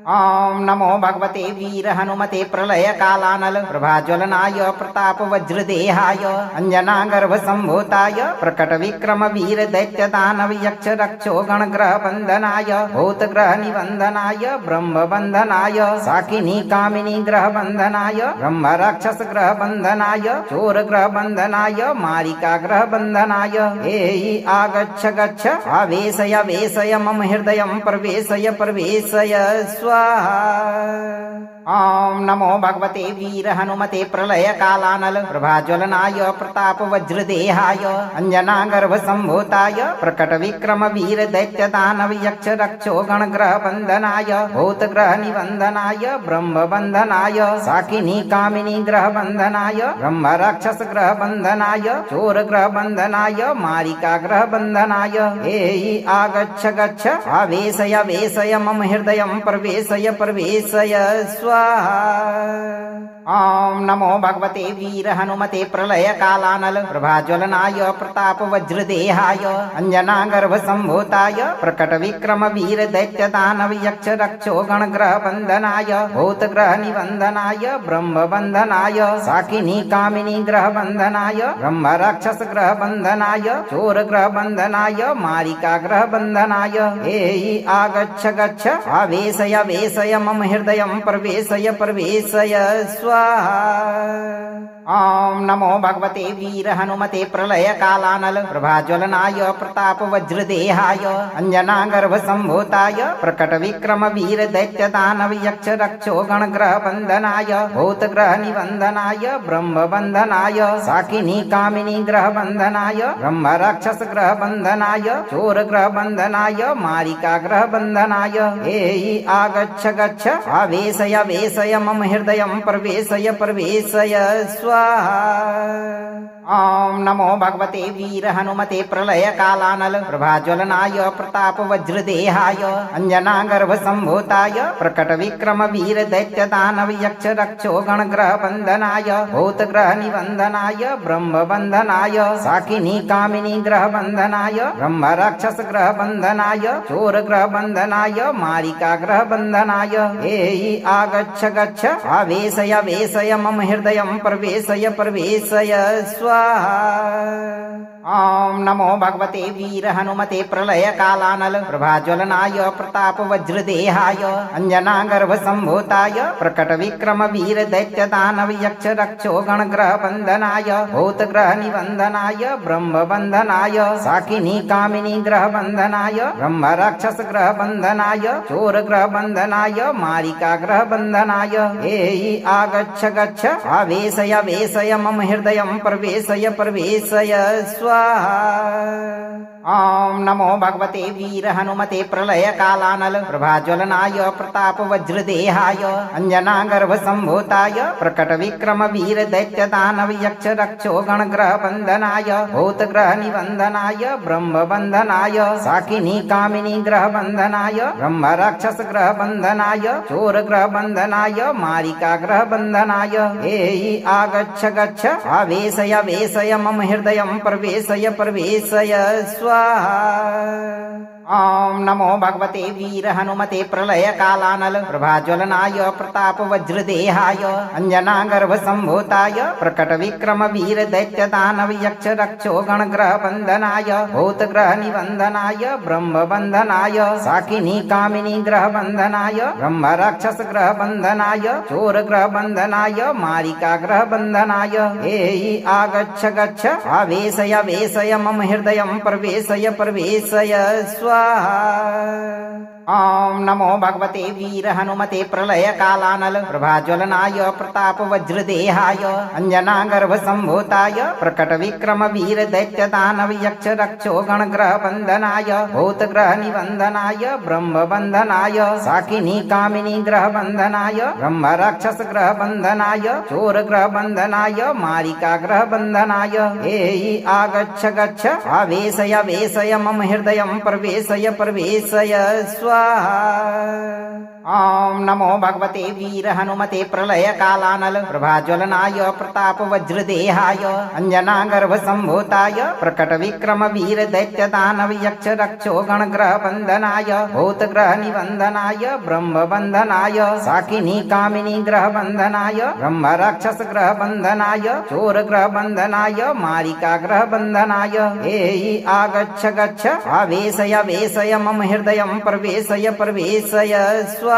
ॐ नमो भगवते वीर हनुमते प्रलय कालानल प्रभाज्वलनाय प्रताप वज्रदेहाय अंजनागर्भ संभूताय प्रकट विक्रम वीर दैत्य दानव यक्ष रक्षो गणग्रह बंधनाय भूतग्रह निबंधनाय ब्रह्म बंधनाय साकिनी कामिनी ग्रह बंधनाय ब्रह्म राक्षस ग्रह बंधनाय चोर ग्रह बंधनाय मारिका ग्रह बंधनाय एहि आगच्छ गच्छ आवेशय वेशय मम हृदयं प्रवेशय प्रवेशय स्वाहा। ॐ नमो भगवते वीर हनुमते प्रलय कालानल प्रभाज्वलनाय प्रताप वज्रदेहाय अंजनागर्भ संभूताय प्रकट विक्रम वीर दैत्य दानव यक्ष रक्षो गणग्रह बंधनाय भूतग्रह निबंधनाय ब्रह्म बंधनाय साकिनी कामिनी ग्रह बंधनाय ब्रह्म राक्षस ग्रह बंधनाय चोर ग्रह बंधनाय मारिका ग्रह बंधनाय एहि आगच्छ गच्छ आवेशय वेशय मम हृदयं प्रवेशय प्रवेशय स्वाहा। ॐ नमो भगवते वीर हनुमते प्रलय कालानल प्रभाज्वलनाय प्रताप वज्रदेहाय अंजनागर्भ संभूताय प्रकट विक्रम वीर दैत्य दानव यक्ष रक्षो गणग्रह बंधनाय भूतग्रह निबंधनाय ब्रह्म बंधनाय साकिनी कामिनी ग्रह बंधनाय ब्रह्म राक्षस ग्रह बंधनाय चोर ग्रह बंधनाय मारिका ग्रह बंधनाय एहि आगच्छ गच्छ आवेशय वेशय मम हृदयं प्रवेशय प्रवेशय स्वाहा। ॐ नमो भगवते वीर हनुमते प्रलय कालानल प्रभाज्वलनाय प्रताप वज्रदेहाय अंजनागर्भ संभूताय प्रकट विक्रम वीर दैत्य दानव यक्ष रक्षो गणग्रह बंधनाय भूतग्रह निबंधनाय ब्रह्म बंधनाय साकिनी कामिनी ग्रह बंधनाय ब्रह्म राक्षस ग्रह बंधनाय चोर ग्रह बंधनाय मारिका ग्रह बंधनाय एहि आगच्छ गच्छ आवेशय वेशय मम हृदयं प्रवेशय प्रवेशय स्वाहा। ॐ नमो भगवते वीर हनुमते प्रलय कालानल प्रभाज्वलनाय प्रताप वज्रदेहाय अंजनागर्भ संभूताय प्रकट विक्रम वीर दैत्य दानव यक्ष रक्षो गणग्रह बंधनाय भूतग्रह निबंधनाय ब्रह्म बंधनाय साकिनी कामिनी ग्रह बंधनाय ब्रह्म राक्षस ग्रह बंधनाय चोर ग्रह बंधनाय मारिका ग्रह बंधनाय एहि आगच्छ गच्छ आवेशय वेशय मम हृदयं प्रवेशय प्रवेशय प्रवेशय स्वाहा। ॐ नमो भगवते वीर हनुमते प्रलय कालानल प्रभाज्वलनाय प्रताप वज्रदेहाय अंजनागर्भ संभूताय प्रकट विक्रम वीर दैत्य दानव यक्ष रक्षो गणग्रह बंधनाय भूतग्रह निबंधनाय ब्रह्म बंधनाय साकिनी कामिनी ग्रह बंधनाय ब्रह्म राक्षस ग्रह बंधनाय चोर ग्रह बंधनाय मारिका ग्रह बंधनाय एहि आगच्छ गच्छ आवेशय वेशय मम हृदयं प्रवेशय प्रवेशय स्वाहा। ॐ नमो भगवते वीर हनुमते प्रलय कालानल प्रभाज्वलनाय प्रताप वज्रदेहाय अंजनागर्भ संभूताय प्रकट विक्रम वीर दैत्य दानव यक्ष रक्षो गणग्रह बंधनाय भूतग्रह निबंधनाय ब्रह्म बंधनाय साकिनी कामिनी ग्रह बंधनाय ब्रह्म राक्षस ग्रह बंधनाय चोर ग्रह बंधनाय मारिका ग्रह बंधनाय एहि आगच्छ गच्छ आवेशय वेशय मम हृदयं प्रवेशय प्रवेशय स्वाहा। ॐ नमो भगवते वीर हनुमते प्रलय कालानल प्रभाज्वलनाय प्रताप वज्रदेहाय अंजनागर्भ संभूताय प्रकट विक्रम वीर दैत्य दानव यक्ष रक्षो गणग्रह बंधनाय भूतग्रह निबंधनाय ब्रह्म बंधनाय साकिनी कामिनी ग्रह बंधनाय ब्रह्म राक्षस ग्रह बंधनाय चोर ग्रह बंधनाय मारिका ग्रह बंधनाय एहि आगच्छ गच्छ आवेशय वेशय मम हृदयं प्रवेशय प्रवेशय स्वाहा। ॐ नमो भगवते वीर हनुमते प्रलय कालानल प्रभाज्वलनाय प्रताप वज्रदेहाय अंजनागर्भ संभूताय प्रकट विक्रम वीर दैत्य दानव यक्ष रक्षो गणग्रह बंधनाय भूतग्रह निबंधनाय ब्रह्म बंधनाय साकिनी कामिनी ग्रह बंधनाय ब्रह्म राक्षस ग्रह बंधनाय चोर ग्रह बंधनाय मारिका ग्रह बंधनाय एहि आगच्छ गच्छ आवेशय वेशय मम हृदयं प्रवेशय प्रवेशय स्वाहा। ॐ नमो भगवते वीर हनुमते प्रलय कालानल प्रभाज्वलनाय प्रताप वज्रदेहाय अंजनागर्भ संभूताय प्रकट विक्रम वीर दैत्य दानव यक्ष रक्षो गणग्रह बंधनाय भूतग्रह निबंधनाय ब्रह्म बंधनाय साकिनी कामिनी ग्रह बंधनाय ब्रह्म राक्षस ग्रह बंधनाय चोर ग्रह बंधनाय मारिका ग्रह बंधनाय एहि आगच्छ गच्छ आवेशय वेशय मम हृदयं प्रवेशय प्रवेशय स्वाहा।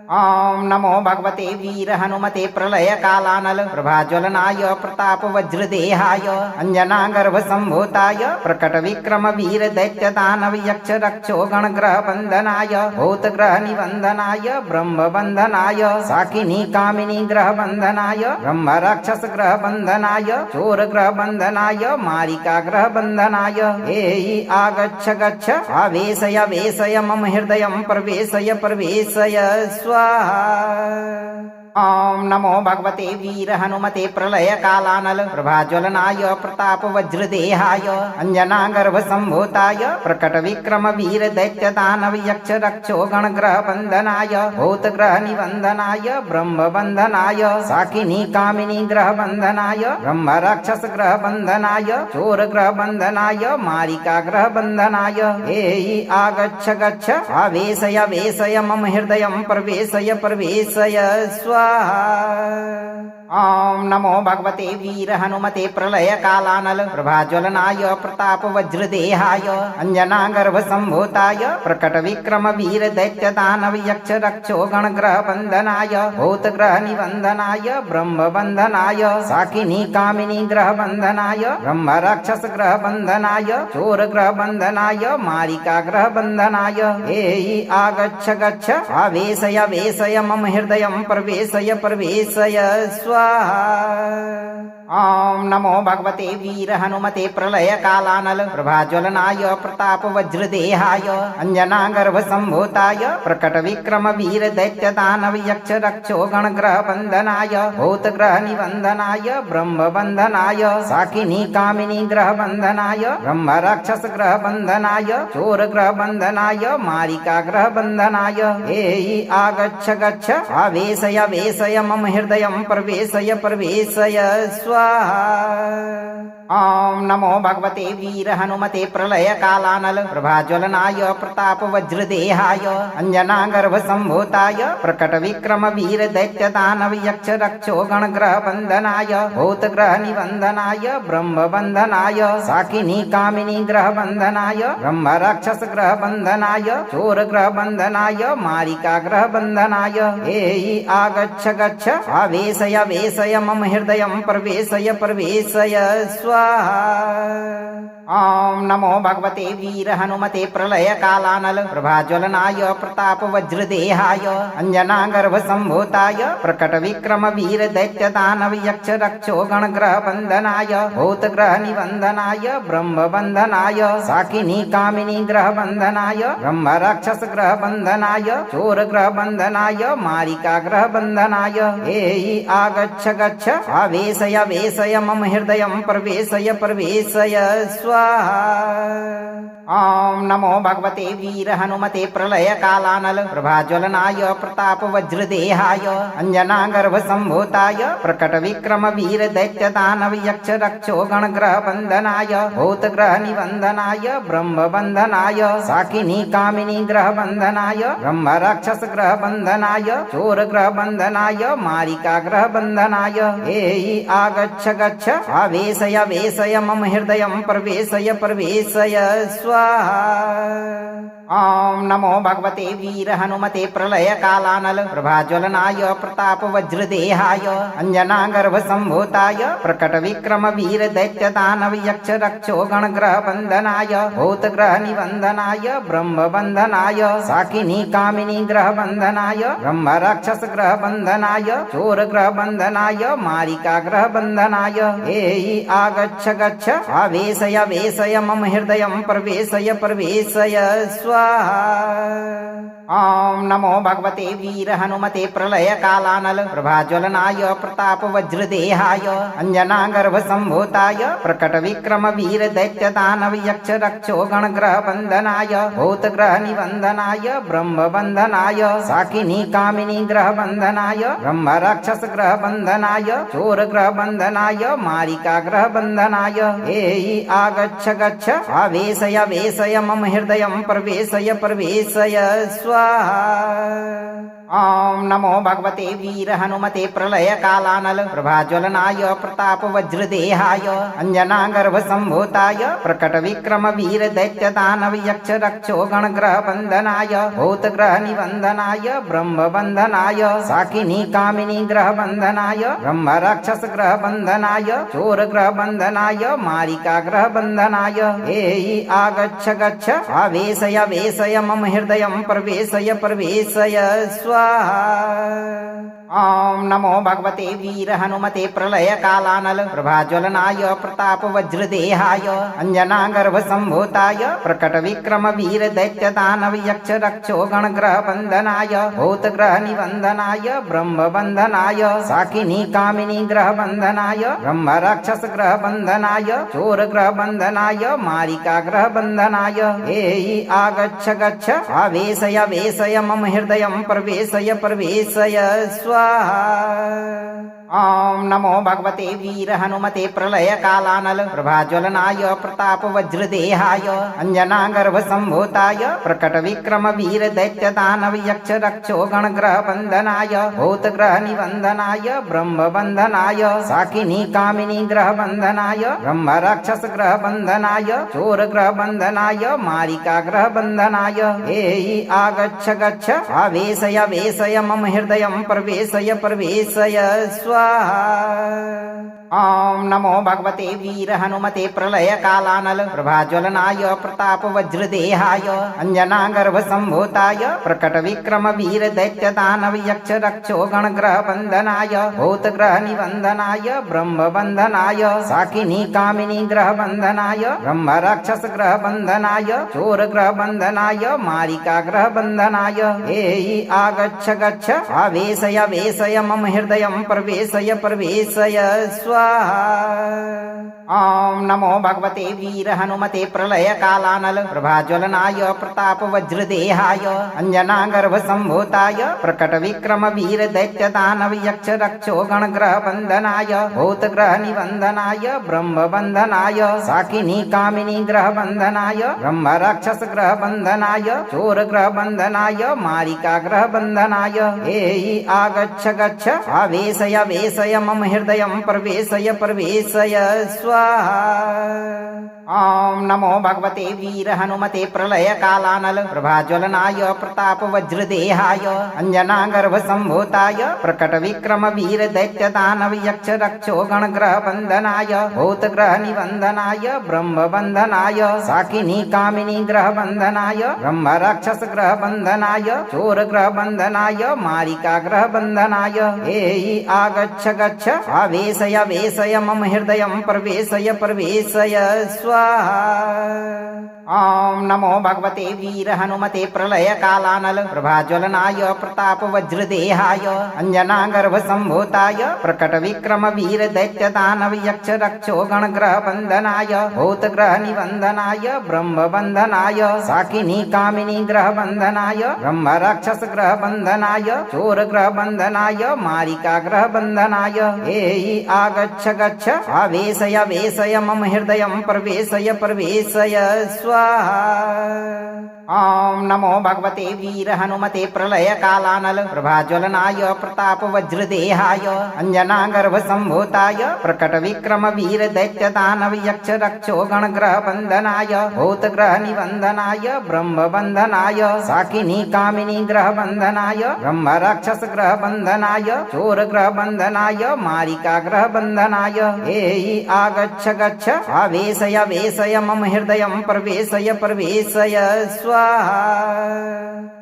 ॐ नमो भगवते वीर हनुमते प्रलय कालानल प्रभाज्वलनाय प्रताप वज्रदेहाय अंजनागर्भ संभूताय प्रकट विक्रम वीर दैत्य दानव यक्ष रक्षो गणग्रह बंधनाय भूतग्रह निबंधनाय ब्रह्म बंधनाय साकिनी कामिनी ग्रह बंधनाय ब्रह्म राक्षस ग्रह बंधनाय चोर ग्रह बंधनाय मारिका ग्रह बंधनाय एहि आगच्छ गच्छ आवेशय वेशय मम हृदयं प्रवेशय प्रवेशय स्वाहा। ॐ नमो भगवते वीर हनुमते प्रलय कालानल प्रभाज्वलनाय प्रताप वज्रदेहाय अंजनागर्भ संभूताय प्रकट विक्रम वीर दैत्य दानव यक्ष रक्षो गणग्रह बंधनाय भूतग्रह निबंधनाय ब्रह्म बंधनाय साकिनी कामिनी ग्रह बंधनाय ब्रह्म राक्षस ग्रह बंधनाय चोर ग्रह बंधनाय मारिका ग्रह बंधनाय एहि आगच्छ गच्छ आवेशय वेशय मम हृदयं प्रवेशय प्रवेशय स्वाहा। ॐ नमो भगवते वीर हनुमते प्रलय कालानल प्रभाज्वलनाय प्रताप वज्रदेहाय अंजनागर्भ संभूताय प्रकट विक्रम वीर दैत्य दानव यक्ष रक्षो गणग्रह बंधनाय भूतग्रह निबंधनाय ब्रह्म बंधनाय साकिनी कामिनी ग्रह बंधनाय ब्रह्म राक्षस ग्रह बंधनाय चोर ग्रह बंधनाय मारिका ग्रह बंधनाय एहि आगच्छ गच्छ आवेशय वेशय मम हृदयं प्रवेशय प्रवेशय स्वाहा। ॐ नमो भगवते वीर हनुमते प्रलय कालानल प्रभाज्वलनाय प्रताप वज्रदेहाय अंजनागर्भ संभूताय प्रकट विक्रम वीर दैत्य दानव यक्ष रक्षो गणग्रह बंधनाय भूतग्रह निबंधनाय ब्रह्म बंधनाय साकिनी कामिनी ग्रह बंधनाय ब्रह्म राक्षस ग्रह बंधनाय चोर ग्रह बंधनाय मारिका ग्रह बंधनाय एहि आगच्छ गच्छ आवेशय वेशय मम हृदयं प्रवेशय प्रवेशय स्वाहा। स्वाहा। ॐ नमो भगवते वीर हनुमते प्रलय कालानल प्रभाज्वलनाय प्रताप वज्रदेहाय अंजनागर्भ संभूताय प्रकट विक्रम वीर दैत्य दानव यक्ष रक्षो गणग्रह बंधनाय भूतग्रह निबंधनाय ब्रह्म बंधनाय साकिनी कामिनी ग्रह बंधनाय ब्रह्म राक्षस ग्रह बंधनाय चोर ग्रह बंधनाय मारिका ग्रह बंधनाय एहि आगच्छ गच्छ आवेशय वेशय मम हृदयं प्रवेशय प्रवेशय स्वाहा। ॐ नमो भगवते वीर हनुमते प्रलय कालानल प्रभाज्वलनाय प्रताप वज्रदेहाय अंजनागर्भ संभूताय प्रकट विक्रम वीर दैत्य दानव यक्ष रक्षो गणग्रह बंधनाय भूतग्रह निबंधनाय ब्रह्म बंधनाय साकिनी कामिनी ग्रह बंधनाय ब्रह्म राक्षस ग्रह बंधनाय चोर ग्रह बंधनाय मारिका ग्रह बंधनाय एहि आगच्छ गच्छ आवेशय वेशय मम हृदयं प्रवेशय प्रवेशय स्वाहा। ॐ नमो भगवते वीर हनुमते प्रलय कालानल प्रभाज्वलनाय प्रताप वज्रदेहाय अंजनागर्भ संभूताय प्रकट विक्रम वीर दैत्य दानव यक्ष रक्षो गणग्रह बंधनाय भूतग्रह निबंधनाय ब्रह्म बंधनाय साकिनी कामिनी ग्रह बंधनाय ब्रह्म राक्षस ग्रह बंधनाय चोर ग्रह बंधनाय मारिका ग्रह बंधनाय एहि आगच्छ गच्छ आवेशय वेशय मम हृदयं प्रवेशय प्रवेशय स्वाहा। ॐ नमो भगवते वीर हनुमते प्रलय कालानल प्रभाज्वलनाय प्रताप वज्रदेहाय अंजनागर्भ संभूताय प्रकट विक्रम वीर दैत्य दानव यक्ष रक्षो गणग्रह बंधनाय भूतग्रह निबंधनाय ब्रह्म बंधनाय साकिनी कामिनी ग्रह बंधनाय ब्रह्म राक्षस ग्रह बंधनाय चोर ग्रह बंधनाय मारिका ग्रह बंधनाय एहि आगच्छ गच्छ आवेशय वेशय मम हृदयं प्रवेशय प्रवेशय स्वाहा। ॐ नमो भगवते वीर हनुमते प्रलय कालानल प्रभाज्वलनाय प्रताप वज्रदेहाय अंजनागर्भ संभूताय प्रकट विक्रम वीर दैत्य दानव यक्ष रक्षो गणग्रह बंधनाय भूतग्रह निबंधनाय ब्रह्म बंधनाय साकिनी कामिनी ग्रह बंधनाय ब्रह्म राक्षस ग्रह बंधनाय चोर ग्रह बंधनाय मारिका ग्रह बंधनाय एहि आगच्छ गच्छ आवेशय वेशय मम हृदयं प्रवेशय प्रवेशय स्वाहा। ॐ नमो भगवते वीर हनुमते प्रलय कालानल प्रभाज्वलनाय प्रताप वज्रदेहाय अंजनागर्भ संभूताय प्रकट विक्रम वीर दैत्य दानव यक्ष रक्षो गणग्रह बंधनाय भूतग्रह निबंधनाय ब्रह्म बंधनाय साकिनी कामिनी ग्रह बंधनाय ब्रह्म राक्षस ग्रह बंधनाय चोर ग्रह बंधनाय मारिका ग्रह बंधनाय एहि आगच्छ गच्छ आवेशय वेशय मम हृदयं प्रवेशय प्रवेशय स्वाहा। ॐ नमो भगवते वीर हनुमते प्रलय कालानल प्रभाज्वलनाय प्रताप वज्रदेहाय अंजनागर्भ संभूताय प्रकट विक्रम वीर दैत्य दानव यक्ष रक्षो गणग्रह बंधनाय भूतग्रह निबंधनाय ब्रह्म बंधनाय साकिनी कामिनी ग्रह बंधनाय ब्रह्म राक्षस ग्रह बंधनाय चोर ग्रह बंधनाय मारिका ग्रह बंधनाय एहि आगच्छ गच्छ आवेशय वेशय मम हृदयं प्रवेशय प्रवेशय स्वाहा। ॐ नमो भगवते वीर हनुमते प्रलय कालानल प्रभाज्वलनाय प्रताप वज्रदेहाय अंजनागर्भ संभूताय प्रकट विक्रम वीर दैत्य दानव यक्ष रक्षो गणग्रह बंधनाय भूतग्रह निबंधनाय ब्रह्म बंधनाय साकिनी कामिनी ग्रह बंधनाय ब्रह्म राक्षस ग्रह बंधनाय चोर ग्रह बंधनाय मारिका ग्रह बंधनाय एहि आगच्छ गच्छ आवेशय वेशय मम हृदयं प्रवेशय प्रवेशय स्वाहा। ॐ नमो भगवते वीर हनुमते प्रलय कालानल प्रभाज्वलनाय प्रताप वज्रदेहाय अंजनागर्भ संभूताय प्रकट विक्रम वीर दैत्य दानव यक्ष रक्षो गणग्रह बंधनाय भूतग्रह निबंधनाय ब्रह्म बंधनाय साकिनी कामिनी ग्रह बंधनाय ब्रह्म राक्षस ग्रह बंधनाय चोर ग्रह बंधनाय मारिका ग्रह बंधनाय एहि आगच्छ गच्छ आवेशय वेशय मम हृदयं प्रवेशय प्रवेशय स्वाहा। स्वाहा। ॐ नमो भगवते वीर हनुमते प्रलय कालानल प्रभाज्वलनाय प्रताप वज्रदेहाय अंजनागर्भ संभूताय प्रकट विक्रम वीर दैत्य दानव यक्ष रक्षो गणग्रह बंधनाय भूतग्रह निबंधनाय ब्रह्म बंधनाय साकिनी कामिनी ग्रह बंधनाय ब्रह्म राक्षस ग्रह बंधनाय चोर ग्रह बंधनाय मारिका ग्रह बंधनाय एहि आगच्छ गच्छ आवेशय वेशय मम हृदयं प्रवेशय प्रवेशय स्वाहा। ॐ नमो भगवते वीर हनुमते प्रलय कालानल प्रभाज्वलनाय प्रताप वज्रदेहाय अंजनागर्भ संभूताय प्रकट विक्रम वीर दैत्य दानव यक्ष रक्षो गणग्रह बंधनाय भूतग्रह निबंधनाय ब्रह्म बंधनाय साकिनी कामिनी ग्रह बंधनाय ब्रह्म राक्षस ग्रह बंधनाय चोर ग्रह बंधनाय मारिका ग्रह बंधनाय एहि आगच्छ गच्छ आवेशय वेशय मम हृदयं प्रवेशय प्रवेशय स्वाहा। ॐ नमो भगवते वीर हनुमते प्रलय कालानल प्रभाज्वलनाय प्रताप वज्रदेहाय अंजनागर्भ संभूताय प्रकट विक्रम वीर दैत्य दानव यक्ष रक्षो गणग्रह बंधनाय भूतग्रह निबंधनाय ब्रह्म बंधनाय साकिनी कामिनी ग्रह बंधनाय ब्रह्म राक्षस ग्रह बंधनाय चोर ग्रह बंधनाय मारिका ग्रह बंधनाय एहि आगच्छ गच्छ आवेशय वेशय मम हृदयं प्रवेशय प्रवेशय स्वाहा। ॐ नमो भगवते वीर हनुमते प्रलय कालानल प्रभाज्वलनाय प्रताप वज्रदेहाय अंजनागर्भ संभूताय प्रकट विक्रम वीर दैत्य दानव यक्ष रक्षो गणग्रह बंधनाय भूतग्रह निबंधनाय ब्रह्म बंधनाय साकिनी कामिनी ग्रह बंधनाय ब्रह्म राक्षस ग्रह बंधनाय चोर ग्रह बंधनाय मारिका ग्रह बंधनाय एहि आगच्छ गच्छ आवेशय वेशय मम हृदयं प्रवेशय प्रवेशय स्वाहा।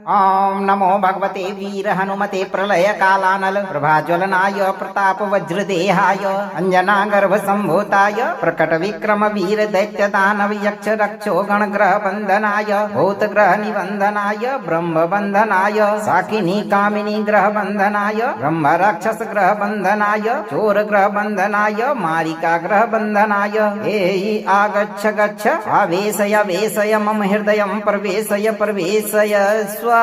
ॐ नमो भगवते वीर हनुमते प्रलय कालानल प्रभाज्वलनाय प्रताप वज्रदेहाय अंजनागर्भ संभूताय प्रकट विक्रम वीर दैत्य दानव यक्ष रक्षो गणग्रह बंधनाय भूतग्रह निबंधनाय ब्रह्म बंधनाय साकिनी कामिनी ग्रह बंधनाय ब्रह्म राक्षस ग्रह बंधनाय चोर ग्रह बंधनाय मारिका ग्रह बंधनाय एहि आगच्छ गच्छ आवेशय वेशय मम हृदयं प्रवेशय प्रवेशय स्वाहा।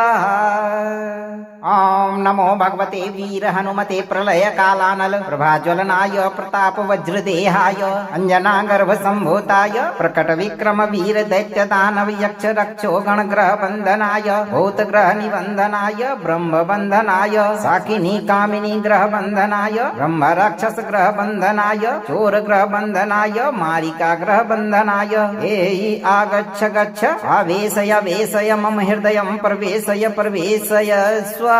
ॐ नमो भगवते वीर हनुमते प्रलय कालानल प्रभाज्वलनाय प्रताप वज्रदेहाय अंजनागर्भ संभूताय प्रकट विक्रम वीर दैत्य दानव यक्ष रक्षो गणग्रह बंधनाय भूतग्रह निबंधनाय ब्रह्म बंधनाय साकिनी कामिनी ग्रह बंधनाय ब्रह्म राक्षस ग्रह बंधनाय चोर ग्रह बंधनाय मारिका ग्रह बंधनाय एहि आगच्छ गच्छ आवेशय वेशय मम हृदयं प्रवेशय प्रवेशय स्वाहा।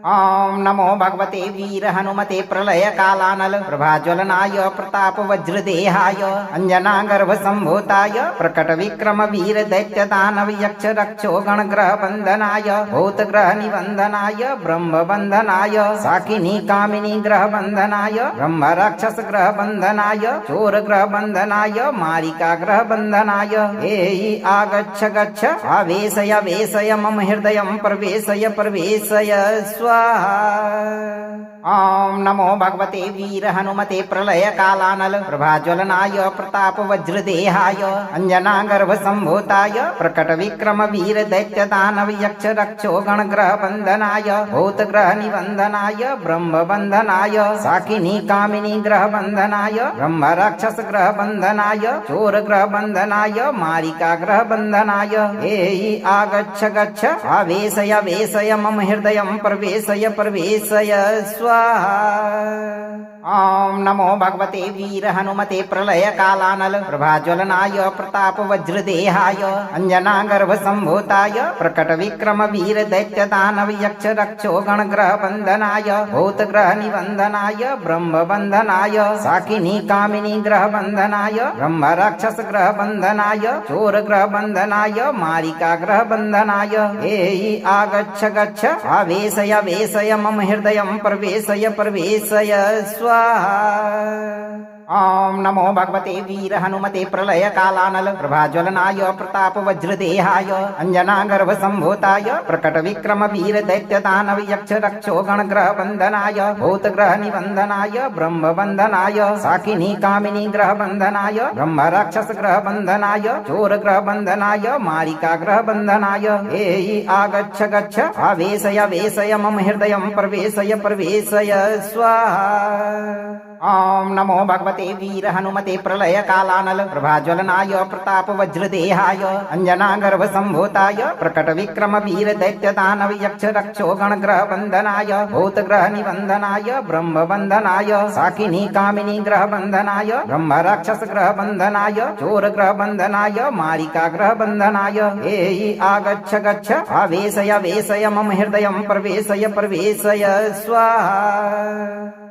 ॐ नमो भगवते वीर हनुमते प्रलय कालानल प्रभाज्वलनाय प्रताप वज्रदेहाय अंजनागर्भ संभूताय प्रकट विक्रम वीर दैत्य दानव यक्ष रक्षो गणग्रह बंधनाय भूतग्रह निबंधनाय ब्रह्म बंधनाय साकिनी कामिनी ग्रह बंधनाय ब्रह्म राक्षस ग्रह बंधनाय चोर ग्रह बंधनाय मारिका ग्रह बंधनाय एहि आगच्छ गच्छ आवेशय वेशय मम हृदयं प्रवेशय प्रवेशय स्वाहा। ॐ नमो भगवते वीर हनुमते प्रलय कालानल प्रभाज्वलनाय प्रताप वज्रदेहाय अंजनागर्भ संभूताय प्रकट विक्रम वीर दैत्य दानव यक्ष रक्षो गणग्रह बंधनाय भूतग्रह निबंधनाय ब्रह्म बंधनाय साकिनी कामिनी ग्रह बंधनाय ब्रह्म राक्षस ग्रह बंधनाय चोर ग्रह बंधनाय मारिका ग्रह बंधनाय एहि आगच्छ गच्छ आवेशय वेशय मम हृदयं प्रवेशय प्रवेशय स्वाहा। ॐ नमो भगवते वीर हनुमते प्रलय कालानल प्रभाज्वलनाय प्रताप वज्रदेहाय अंजनागर्भ संभूताय प्रकट विक्रम वीर दैत्य दानव यक्ष रक्षो गणग्रह बंधनाय भूतग्रह निबंधनाय ब्रह्म बंधनाय साकिनी कामिनी ग्रह बंधनाय ब्रह्म राक्षस ग्रह बंधनाय चोर ग्रह बंधनाय मारिका ग्रह बंधनाय एहि आगच्छ गच्छ आवेशय वेशय मम हृदयं प्रवेशय प्रवेशय स्वाहा। ओम नमो भगवते वीर हनुमते प्रलय कालानल प्रभाज्वलनाय प्रताप वज्रदेहाय अंजनागर्भ संभूताय प्रकट विक्रम वीर दैत्य दानव यक्ष रक्षो गण ग्रह बंधनाय भूत ग्रह निबंधनाय ब्रह्म बंधनाय साकिनी कामिनी ग्रह बंधनाय ब्रह्म राक्षस ग्रह बंधनाय चोर ग्रह बंधनाय मारिका ग्रह बंधनाय एयि आगच्छ गच्छ आवेशय वेशय मम हृदयं प्रवेशय प्रवेशय स्वाहा। ओम नमो भगवते वीर हनुमते प्रलय कालानल प्रभाज्वलनाय प्रताप वज्रदेहाय अंजनागर्भ संभूताय प्रकट विक्रम वीर दैत्य दानव यक्ष रक्षो गण ग्रह बंधनाय भूत ग्रह निबंधनाय ब्रह्म बंधनाय साकिनी कामिनी ग्रह बंधनाय ब्रह्म राक्षस ग्रह बंधनाय चोर ग्रह बंधनाय मारिका ग्रह बंधनाय एयि आगच्छ गच्छ आवेशय वेशय मम हृदयं प्रवेशय प्रवेशय स्वाहा।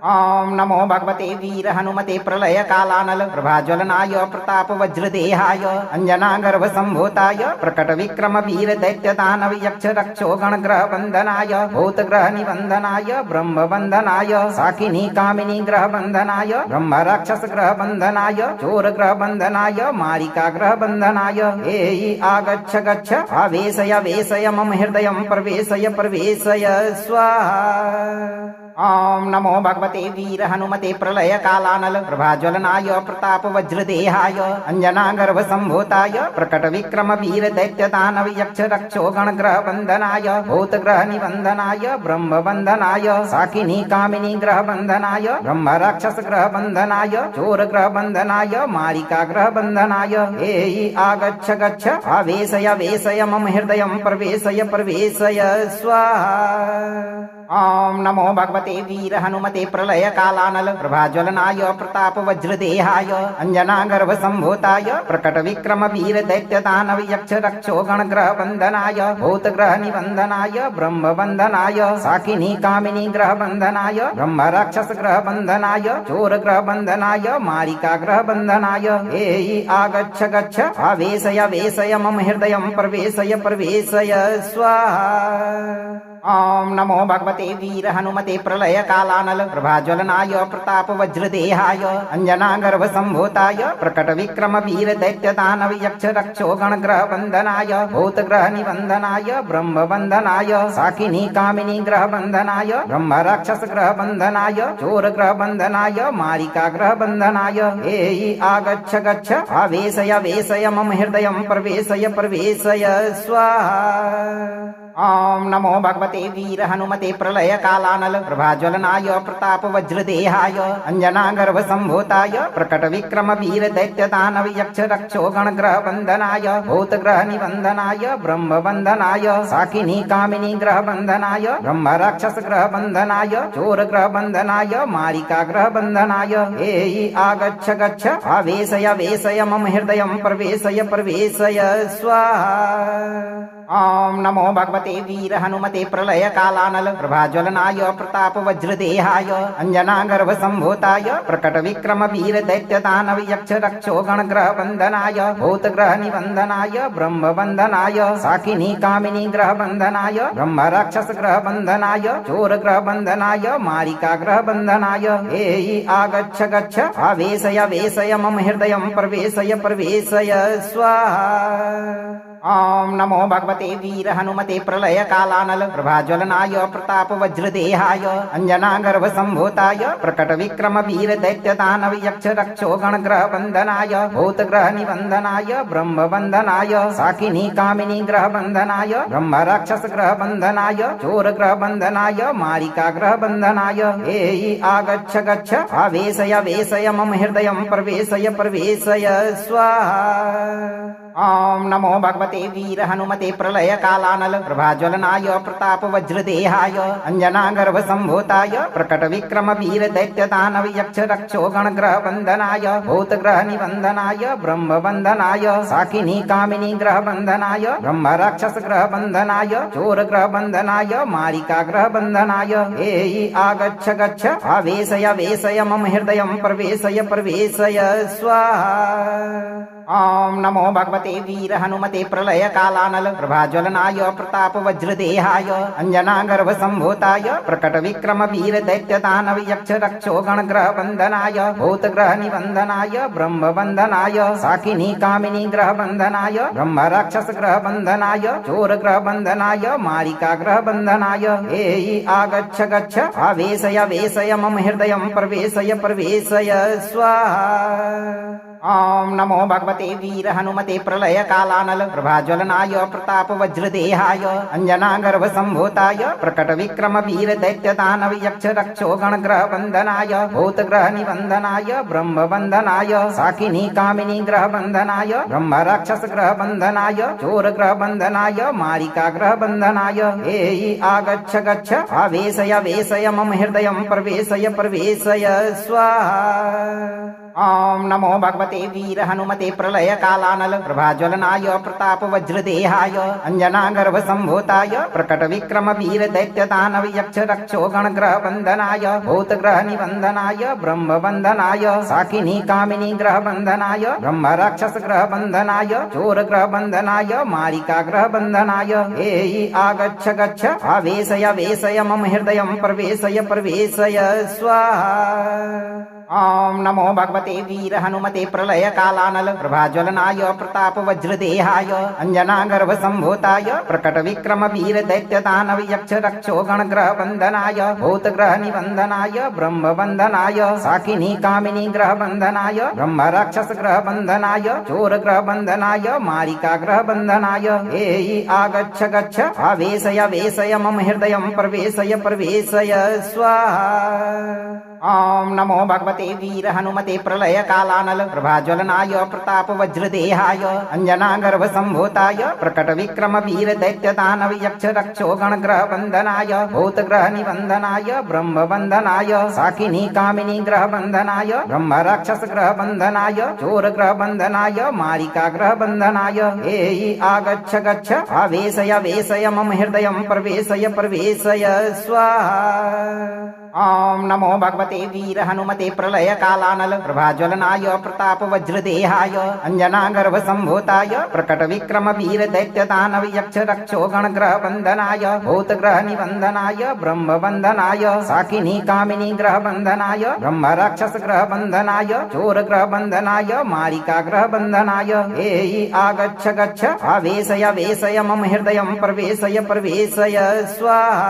ओम नमो भगवते वीर हनुमते प्रलय कालानल प्रभाज्वलनाय प्रताप वज्रदेहाय अंजनागर्भ संभूताय प्रकट विक्रम वीर दैत्य दानव यक्ष रक्षो गण ग्रह बंधनाय भूत ग्रह निबंधनाय ब्रह्म बंधनाय साकिनी कामिनी ग्रह बंधनाय ब्रह्म राक्षस ग्रह बंधनाय चोर ग्रह बंधनाय मारिका ग्रह बंधनाय एयि आगच्छ गच्छ आवेशय वेशय मम हृदयं प्रवेशय प्रवेशय स्वाहा। ओम नमो भगवते वीर हनुमते प्रलय कालानल प्रभाज्वलनाय प्रताप वज्रदेहाय अंजनागर्भ संभूताय प्रकट विक्रम वीर दैत्य दानव यक्ष रक्षो गण ग्रह बंधनाय भूत ग्रह निबंधनाय ब्रह्म बंधनाय साकिनी कामिनी ग्रह बंधनाय ब्रह्म राक्षस ग्रह बंधनाय चोर ग्रह बंधनाय मारिका ग्रह बंधनाय एयि आगच्छ गच्छ आवेशय वेशय मम हृदयं प्रवेशय प्रवेशय स्वाहा। ओम नमो भगवते वीर हनुमते प्रलय कालानल प्रभाज्वलनाय प्रताप वज्रदेहाय अंजनागर्भ संभूताय प्रकट विक्रम वीर दैत्य दानव यक्ष रक्षो गण ग्रह बंधनाय भूत ग्रह निबंधनाय ब्रह्म बंधनाय साकिनी कामिनी ग्रह बंधनाय ब्रह्म राक्षस ग्रह बंधनाय चोर ग्रह बंधनाय मारिका ग्रह बंधनाय एयि आगच्छ गच्छ आवेशय वेशय मम हृदयं प्रवेशय प्रवेशय स्वाहा। ओम नमो भगवते वीर हनुमते प्रलय कालानल प्रभाज्वलनाय प्रताप वज्रदेहाय अंजनागर्भ संभूताय प्रकट विक्रम वीर दैत्य दानव यक्ष रक्षो गण ग्रह बंधनाय भूत ग्रह निबंधनाय ब्रह्म बंधनाय साकिनी कामिनी ग्रह बंधनाय ब्रह्म राक्षस ग्रह बंधनाय चोर ग्रह बंधनाय मारिका ग्रह बंधनाय एयि आगच्छ गच्छ आवेशय वेशय मम हृदयं प्रवेशय प्रवेशय स्वाहा। ओम नमो भगवते वीर हनुमते प्रलय कालानल प्रभाज्वलनाय प्रताप वज्रदेहाय अंजनागर्भ संभूताय प्रकट विक्रम वीर दैत्य दानव यक्ष रक्षो गण ग्रह बंधनाय भूत ग्रह निबंधनाय ब्रह्म बंधनाय साकिनी कामिनी ग्रह बंधनाय ब्रह्म राक्षस ग्रह बंधनाय चोर ग्रह बंधनाय मारिका ग्रह बंधनाय एयि आगच्छ गच्छ आवेशय वेशय मम हृदयं प्रवेशय प्रवेशय स्वाहा। ओम नमो भगवते वीर हनुमते प्रलय कालानल प्रभाज्वलनाय प्रताप वज्रदेहाय अंजनागर्भ संभूताय प्रकट विक्रम वीर दैत्य दानव यक्ष रक्षो गण ग्रह बंधनाय भूत ग्रह निबंधनाय ब्रह्म बंधनाय साकिनी कामिनी ग्रह बंधनाय ब्रह्म राक्षस ग्रह बंधनाय चोर ग्रह बंधनाय मारिका ग्रह बंधनाय एयि आगच्छ गच्छ आवेशय वेशय मम हृदयं प्रवेशय प्रवेशय स्वाहा। ओम नमो भगवते वीर हनुमते प्रलय कालानल प्रभाज्वलनाय प्रताप वज्रदेहाय अंजनागर्भ संभूताय प्रकट विक्रम वीर दैत्य दानव यक्ष रक्षो गण ग्रह बंधनाय भूत ग्रह निबंधनाय ब्रह्म बंधनाय साकिनी कामिनी ग्रह बंधनाय ब्रह्म राक्षस ग्रह बंधनाय चोर ग्रह बंधनाय मारिका ग्रह बंधनाय एयि आगच्छ गच्छ आवेशय वेशय मम हृदयं प्रवेशय प्रवेशय स्वाहा। ओम नमो भगवते वीर हनुमते प्रलय कालानल प्रभाज्वलनाय प्रताप वज्रदेहाय अंजनागर्भ संभूताय प्रकट विक्रम वीर दैत्य दानव यक्ष रक्षो गण ग्रह बंधनाय भूत ग्रह निबंधनाय ब्रह्म बंधनाय साकिनी कामिनी ग्रह बंधनाय ब्रह्म राक्षस ग्रह बंधनाय चोर ग्रह बंधनाय मारिका ग्रह बंधनाय एयि आगच्छ गच्छ आवेशय वेशय मम हृदयं प्रवेशय प्रवेशय स्वाहा। ओम नमो भगवते वीर हनुमते प्रलय कालानल प्रभाज्वलनाय प्रताप वज्रदेहाय अंजनागर्भ संभूताय प्रकट विक्रम वीर दैत्य दानव यक्ष रक्षो गण ग्रह बंधनाय भूत ग्रह निबंधनाय ब्रह्म बंधनाय साकिनी कामिनी ग्रह बंधनाय ब्रह्म राक्षस ग्रह बंधनाय चोर ग्रह बंधनाय मारिका ग्रह बंधनाय एयि आगच्छ गच्छ आवेशय वेशय मम हृदयं प्रवेशय प्रवेशय स्वाहा। ओम नमो भगवते वीर हनुमते प्रलय कालानल प्रभाज्वलनाय प्रताप वज्रदेहाय अंजनागर्भ संभूताय प्रकट विक्रम वीर दैत्य दानव यक्ष रक्षो गण ग्रह बंधनाय भूत ग्रह निबंधनाय ब्रह्म बंधनाय साकिनी कामिनी ग्रह बंधनाय ब्रह्म राक्षस ग्रह बंधनाय चोर ग्रह बंधनाय मारिका ग्रह बंधनाय एयि आगच्छ गच्छ आवेशय वेशय मम हृदयं प्रवेशय प्रवेशय स्वाहा। ओम नमो भगवते वीर हनुमते प्रलय कालानल प्रभाज्वलनाय प्रताप वज्रदेहाय अंजनागर्भ संभूताय प्रकट विक्रम वीर दैत्य दानव यक्ष रक्षो गण ग्रह बंधनाय भूत ग्रह निबंधनाय ब्रह्म बंधनाय साकिनी कामिनी ग्रह बंधनाय ब्रह्म राक्षस ग्रह बंधनाय चोर ग्रह बंधनाय मारिका ग्रह बंधनाय एयि आगच्छ गच्छ आवेशय वेशय मम हृदयं प्रवेशय प्रवेशय स्वाहा। ओम नमो भगवते वीर हनुमते प्रलय कालानल प्रभाज्वलनाय प्रताप वज्रदेहाय अंजनागर्भ संभूताय प्रकट विक्रम वीर दैत्य दानव यक्ष रक्षो गण ग्रह बंधनाय भूत ग्रह निबंधनाय ब्रह्म बंधनाय साकिनी कामिनी ग्रह बंधनाय ब्रह्म राक्षस ग्रह बंधनाय चोर ग्रह बंधनाय मारिका ग्रह बंधनाय एयि आगच्छ गच्छ आवेशय वेशय मम हृदयं प्रवेशय प्रवेशय स्वाहा। ओम नमो भगवते वीर हनुमते प्रलय कालानल प्रभाज्वलनाय प्रताप वज्रदेहाय अंजनागर्भ संभूताय प्रकट विक्रम वीर दैत्य दानव यक्ष रक्षो गण ग्रह बंधनाय भूत ग्रह निबंधनाय ब्रह्म बंधनाय साकिनी कामिनी ग्रह बंधनाय ब्रह्म राक्षस ग्रह बंधनाय चोर ग्रह बंधनाय मारिका ग्रह बंधनाय एयि आगच्छ गच्छ आवेशय वेशय मम हृदयं प्रवेशय प्रवेशय स्वाहा। ओम नमो भगवते वीर हनुमते प्रलय कालानल प्रभाज्वलनाय प्रताप वज्रदेहाय अंजनागर्भ संभूताय प्रकट विक्रम वीर दैत्य दानव यक्ष रक्षो गण ग्रह बंधनाय भूत ग्रह निबंधनाय ब्रह्म बंधनाय साकिनी कामिनी ग्रह बंधनाय ब्रह्म राक्षस ग्रह बंधनाय चोर ग्रह बंधनाय मारिका ग्रह बंधनाय एयि आगच्छ गच्छ आवेशय वेशय मम हृदयं प्रवेशय प्रवेशय स्वाहा।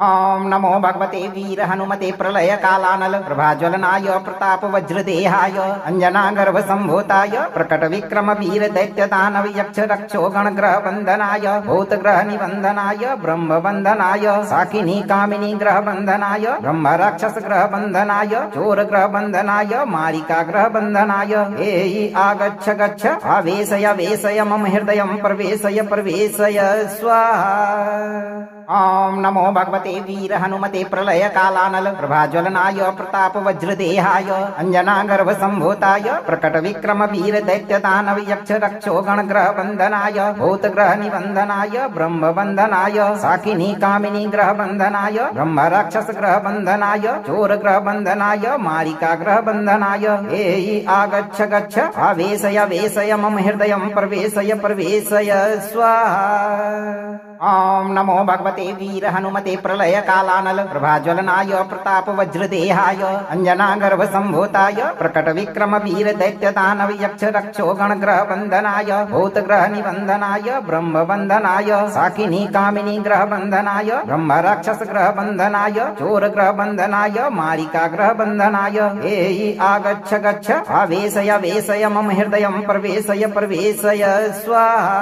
ओम नमो भगवते वीर हनुमते प्रलय कालानल प्रभाज्वलनाय प्रताप वज्रदेहाय अंजनागर्भ संभूताय प्रकट विक्रम वीर दैत्य दानव यक्ष रक्षो गण ग्रह बंधनाय भूत ग्रह निबंधनाय ब्रह्म बंधनाय साकिनी कामिनी ग्रह बंधनाय ब्रह्म राक्षस ग्रह बंधनाय चोर ग्रह बंधनाय मारिका ग्रह बंधनाय एयि आगच्छ गच्छ आवेशय वेशय मम हृदयं प्रवेशय प्रवेशय स्वाहा। ओम नमो भगवते वीर हनुमते प्रलय कालानल प्रभाज्वलनाय प्रताप वज्रदेहाय अंजनागर्भ संभूताय प्रकट विक्रम वीर दैत्य दानव यक्ष रक्षो गण ग्रह बंधनाय भूत ग्रह निबंधनाय ब्रह्म बंधनाय साकिनी कामिनी ग्रह बंधनाय ब्रह्म राक्षस ग्रह बंधनाय चोर ग्रह बंधनाय मारिका ग्रह बंधनाय एयि आगच्छ गच्छ आवेशय वेशय मम हृदयं प्रवेशय प्रवेशय स्वाहा। ओम नमो भगवते वीर हनुमते प्रलय कालानल प्रभाज्वलनाय प्रताप वज्रदेहाय अंजनागर्भ संभूताय प्रकट विक्रम वीर दैत्य दानव यक्ष रक्षो गण ग्रह बंधनाय भूत ग्रह निबंधनाय ब्रह्म बंधनाय साकिनी कामिनी ग्रह बंधनाय ब्रह्म राक्षस ग्रह बंधनाय चोर ग्रह बंधनाय मारिका ग्रह बंधनाय एयि आगच्छ गच्छ आवेशय वेशय मम हृदयं प्रवेशय प्रवेशय स्वाहा।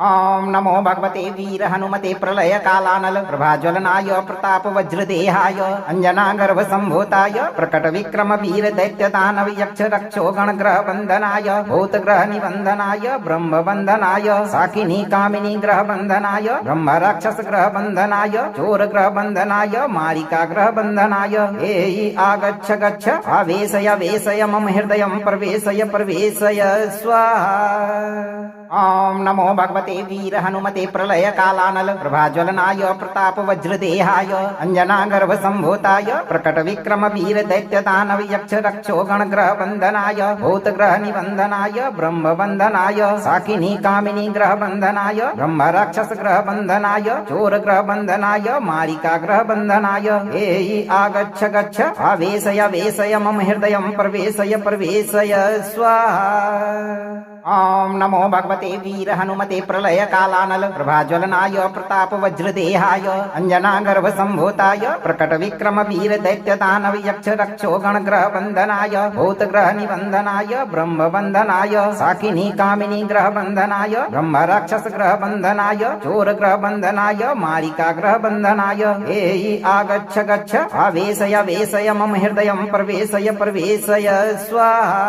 ओम नमो भगवते वीर हनुमते प्रलय कालानल प्रभाज्वलनाय प्रताप वज्रदेहाय अंजनागर्भ संभूताय प्रकट विक्रम वीर दैत्य दानव यक्ष रक्षो गण ग्रह बंधनाय भूत ग्रह निबंधनाय ब्रह्म बंधनाय साकिनी कामिनी ग्रह बंधनाय ब्रह्म राक्षस ग्रह बंधनाय चोर ग्रह बंधनाय मारिका ग्रह बंधनाय एयि आगच्छ गच्छ आवेशय वेशय मम हृदयं प्रवेशय प्रवेशय स्वाहा। ओम नमो भगवते वीर हनुमते प्रलय कालानल प्रभाज्वलनाय प्रताप वज्रदेहाय अंजनागर्भ संभूताय प्रकट विक्रम वीर दैत्य दानव यक्ष रक्षो गण ग्रह बंधनाय भूत ग्रह निबंधनाय ब्रह्म बंधनाय साकिनी कामिनी ग्रह बंधनाय ब्रह्म राक्षस ग्रह बंधनाय चोर ग्रह बंधनाय मारिका ग्रह बंधनाय एहि आगच्छ गच्छ आवेशय वेशय मम हृदयं प्रवेशय प्रवेशय स्वाहा। ओम नमो भगवते वीर हनुमते प्रलय कालानल प्रभाज्वलनाय प्रताप वज्रदेहाय अंजनागर्भ संभूताय प्रकट विक्रम वीर दैत्य दानव यक्ष रक्षो गण ग्रह बंधनाय भूत ग्रह निबंधनाय ब्रह्म बंधनाय साकिनी कामिनी ग्रह बंधनाय ब्रह्म राक्षस ग्रह बंधनाय चोर ग्रह बंधनाय मारिका ग्रह बंधनाय एहि आगच्छ गच्छ आवेशय वेशय मम हृदयं प्रवेशय प्रवेशय स्वाहा।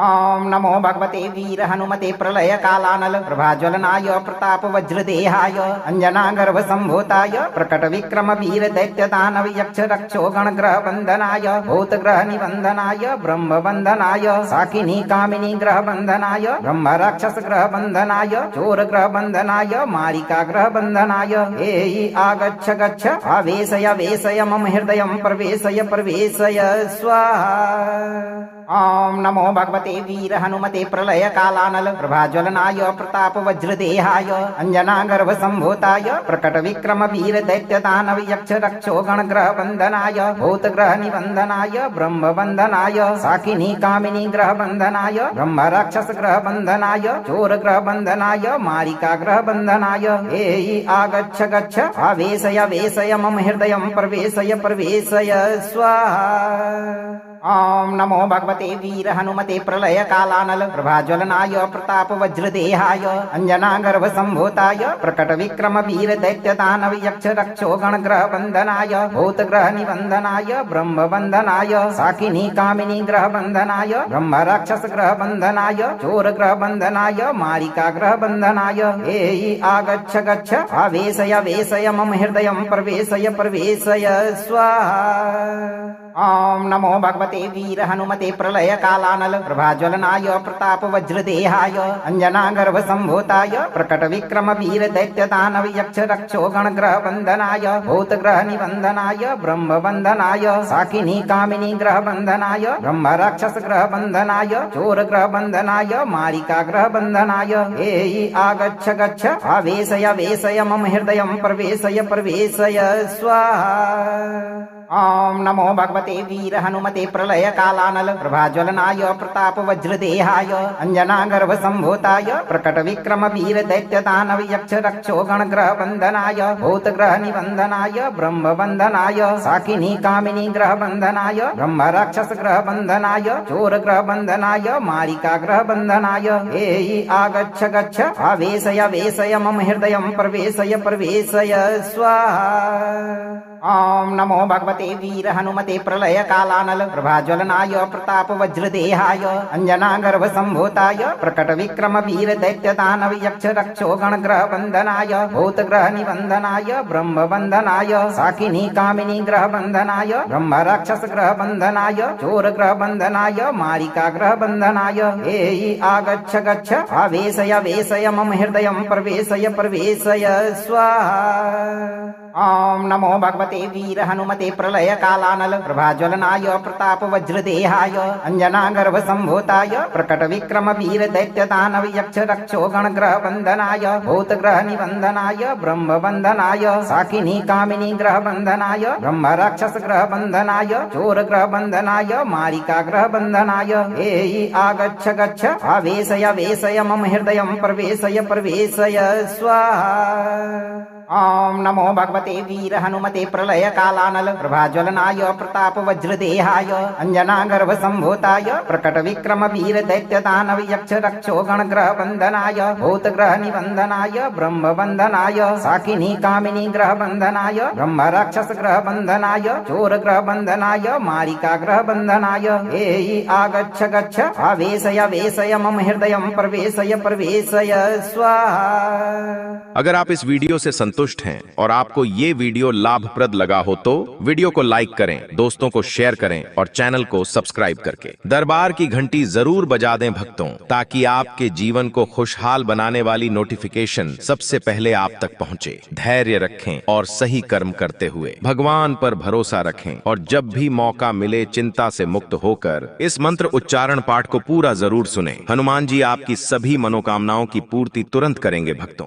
ओम नमो भगवते वीर हनुमते प्रलय कालानल प्रभाज्वलनाय प्रताप वज्रदेहाय अंजनागर्भ संभूताय प्रकट विक्रम वीर दैत्य दानव यक्ष रक्षो गण ग्रह बंधनाय भूत ग्रह निबंधनाय ब्रह्म बंधनाय साकिनी कामिनी ग्रह बंधनाय ब्रह्म राक्षस ग्रह बंधनाय चोर ग्रह बंधनाय मारिका ग्रह बंधनाय एहि आगच्छ गच्छ आवेशय वेशय मम हृदयं प्रवेशय प्रवेशय स्वाहा। ओम नमो भगवते वीर हनुमते प्रलय कालानल प्रभाज्वलनाय प्रताप वज्रदेहाय अंजनागर्भ संभूताय प्रकट विक्रम वीर दैत्य दानव यक्ष रक्षो गण ग्रह बंधनाय भूत ग्रह निबंधनाय ब्रह्म बंधनाय साकिनी कामिनी ग्रह बंधनाय ब्रह्म राक्षस ग्रह बंधनाय चोर ग्रह बंधनाय मारिका ग्रह बंधनाय एहि आगच्छ गच्छ आवेशय वेशय मम हृदयं प्रवेशय प्रवेशय स्वाहा। ओम नमो भगवते वीर हनुमते प्रलय कालानल प्रभाज्वलनाय प्रताप वज्रदेहाय अंजनागर्भ संभूताय प्रकट विक्रम वीर दैत्य दानव यक्ष रक्षो गण ग्रह बंधनाय भूत ग्रह निबंधनाय ब्रह्म बंधनाय साकिनी कामिनी ग्रह बंधनाय ब्रह्म राक्षस ग्रह बंधनाय चोर ग्रह बंधनाय मारिका ग्रह बंधनाय एहि आगच्छ गच्छ आवेशय वेशय मम हृदयं प्रवेशय प्रवेशय स्वाहा। ओम नमो भगवते वीर हनुमते प्रलय कालानल प्रभाज्वलनाय प्रताप वज्रदेहाय अंजनागर्भ संभूताय प्रकट विक्रम वीर दैत्य दानव यक्ष रक्षो गण ग्रह बंधनाय भूत ग्रह निबंधनाय ब्रह्म बंधनाय साकिनी कामिनी ग्रह बंधनाय ब्रह्म राक्षस ग्रह बंधनाय चोर ग्रह बंधनाय मारिका ग्रह बंधनाय एहि आगच्छ गच्छ आवेशय वेशय मम हृदयं प्रवेशय प्रवेशय स्वाहा। ओम नमो भगवते वीर हनुमते प्रलय कालानल प्रभाज्वलनाय प्रताप वज्रदेहाय अंजनागर्भ संभूताय प्रकट विक्रम वीर दैत्य दानव यक्ष रक्षो गण ग्रह बंधनाय भूत ग्रह निबंधनाय ब्रह्म बंधनाय साकिनी कामिनी ग्रह बंधनाय ब्रह्म राक्षस ग्रह बंधनाय चोर ग्रह बंधनाय मारिका ग्रह बंधनाय एहि आगच्छ गच्छ आवेशय वेशय मम हृदयं प्रवेशय प्रवेशय स्वाहा। ओम नमो भगवते वीर हनुमते प्रलय कालानल प्रभाज्वलनाय प्रताप वज्रदेहाय अंजनागर्भ संभूताय प्रकट विक्रम वीर दैत्य दानव यक्ष रक्षो गण ग्रह बंधनाय भूत ग्रह निबंधनाय ब्रह्म बंधनाय साकिनी कामिनी ग्रह बंधनाय ब्रह्म राक्षस ग्रह बंधनाय चोर ग्रह बंधनाय मारिका ग्रह बंधनाय एहि आगच्छ गच्छ आवेशय वेशय मम हृदयं प्रवेशय प्रवेशय स्वाहा। ओम नमो भगवते वीर हनुमते प्रलय कालानल प्रभाज्वलनाय प्रताप वज्रदेहाय अंजनागर्भ संभूताय प्रकट विक्रम वीर दैत्य दानव यक्ष रक्षो गण ग्रह बंधनाय भूत ग्रह निबंधनाय ब्रह्म बंधनाय साकिनी कामिनी ग्रह बंधनाय ब्रह्म राक्षस ग्रह बंधनाय चोर ग्रह बंधनाय मारिका ग्रह बंधनाय एहि आगच्छ गच्छ आवेशय वेशय मम हृदयं प्रवेशय प्रवेशय स्वाहा। ओम नमो भगवते वीर हनुमते प्रलय कालानल प्रभाज्वलनाय प्रताप वज्रदेहाय अंजनागर्भ संभूताय प्रकट विक्रम वीर दैत्य दानव यक्ष रक्षो गण ग्रह बंधनाय भूत ग्रह निबंधनाय ब्रह्म बंधनाय साकिनी कामिनी ग्रह बंधनाय ब्रह्म राक्षस ग्रह बंधनाय चोर ग्रह बंधनाय मारिका ग्रह बंधनाय एहि आगच्छ गच्छ आवेशय वेशय मम हृदयं प्रवेशय प्रवेशय स्वाहा। अगर आप इस वीडियो से संतुष्ट संतुष्ट हैं और आपको ये वीडियो लाभप्रद लगा हो तो वीडियो को लाइक करें, दोस्तों को शेयर करें और चैनल को सब्सक्राइब करके दरबार की घंटी जरूर बजा दें भक्तों, ताकि आपके जीवन को खुशहाल बनाने वाली नोटिफिकेशन सबसे पहले आप तक पहुंचे। धैर्य रखें और सही कर्म करते हुए भगवान पर भरोसा रखें और जब भी मौका मिले चिंता से मुक्त होकर इस मंत्र उच्चारण पाठ को पूरा जरूर सुने। हनुमान जी आपकी सभी मनोकामनाओं की पूर्ति तुरंत करेंगे भक्तों।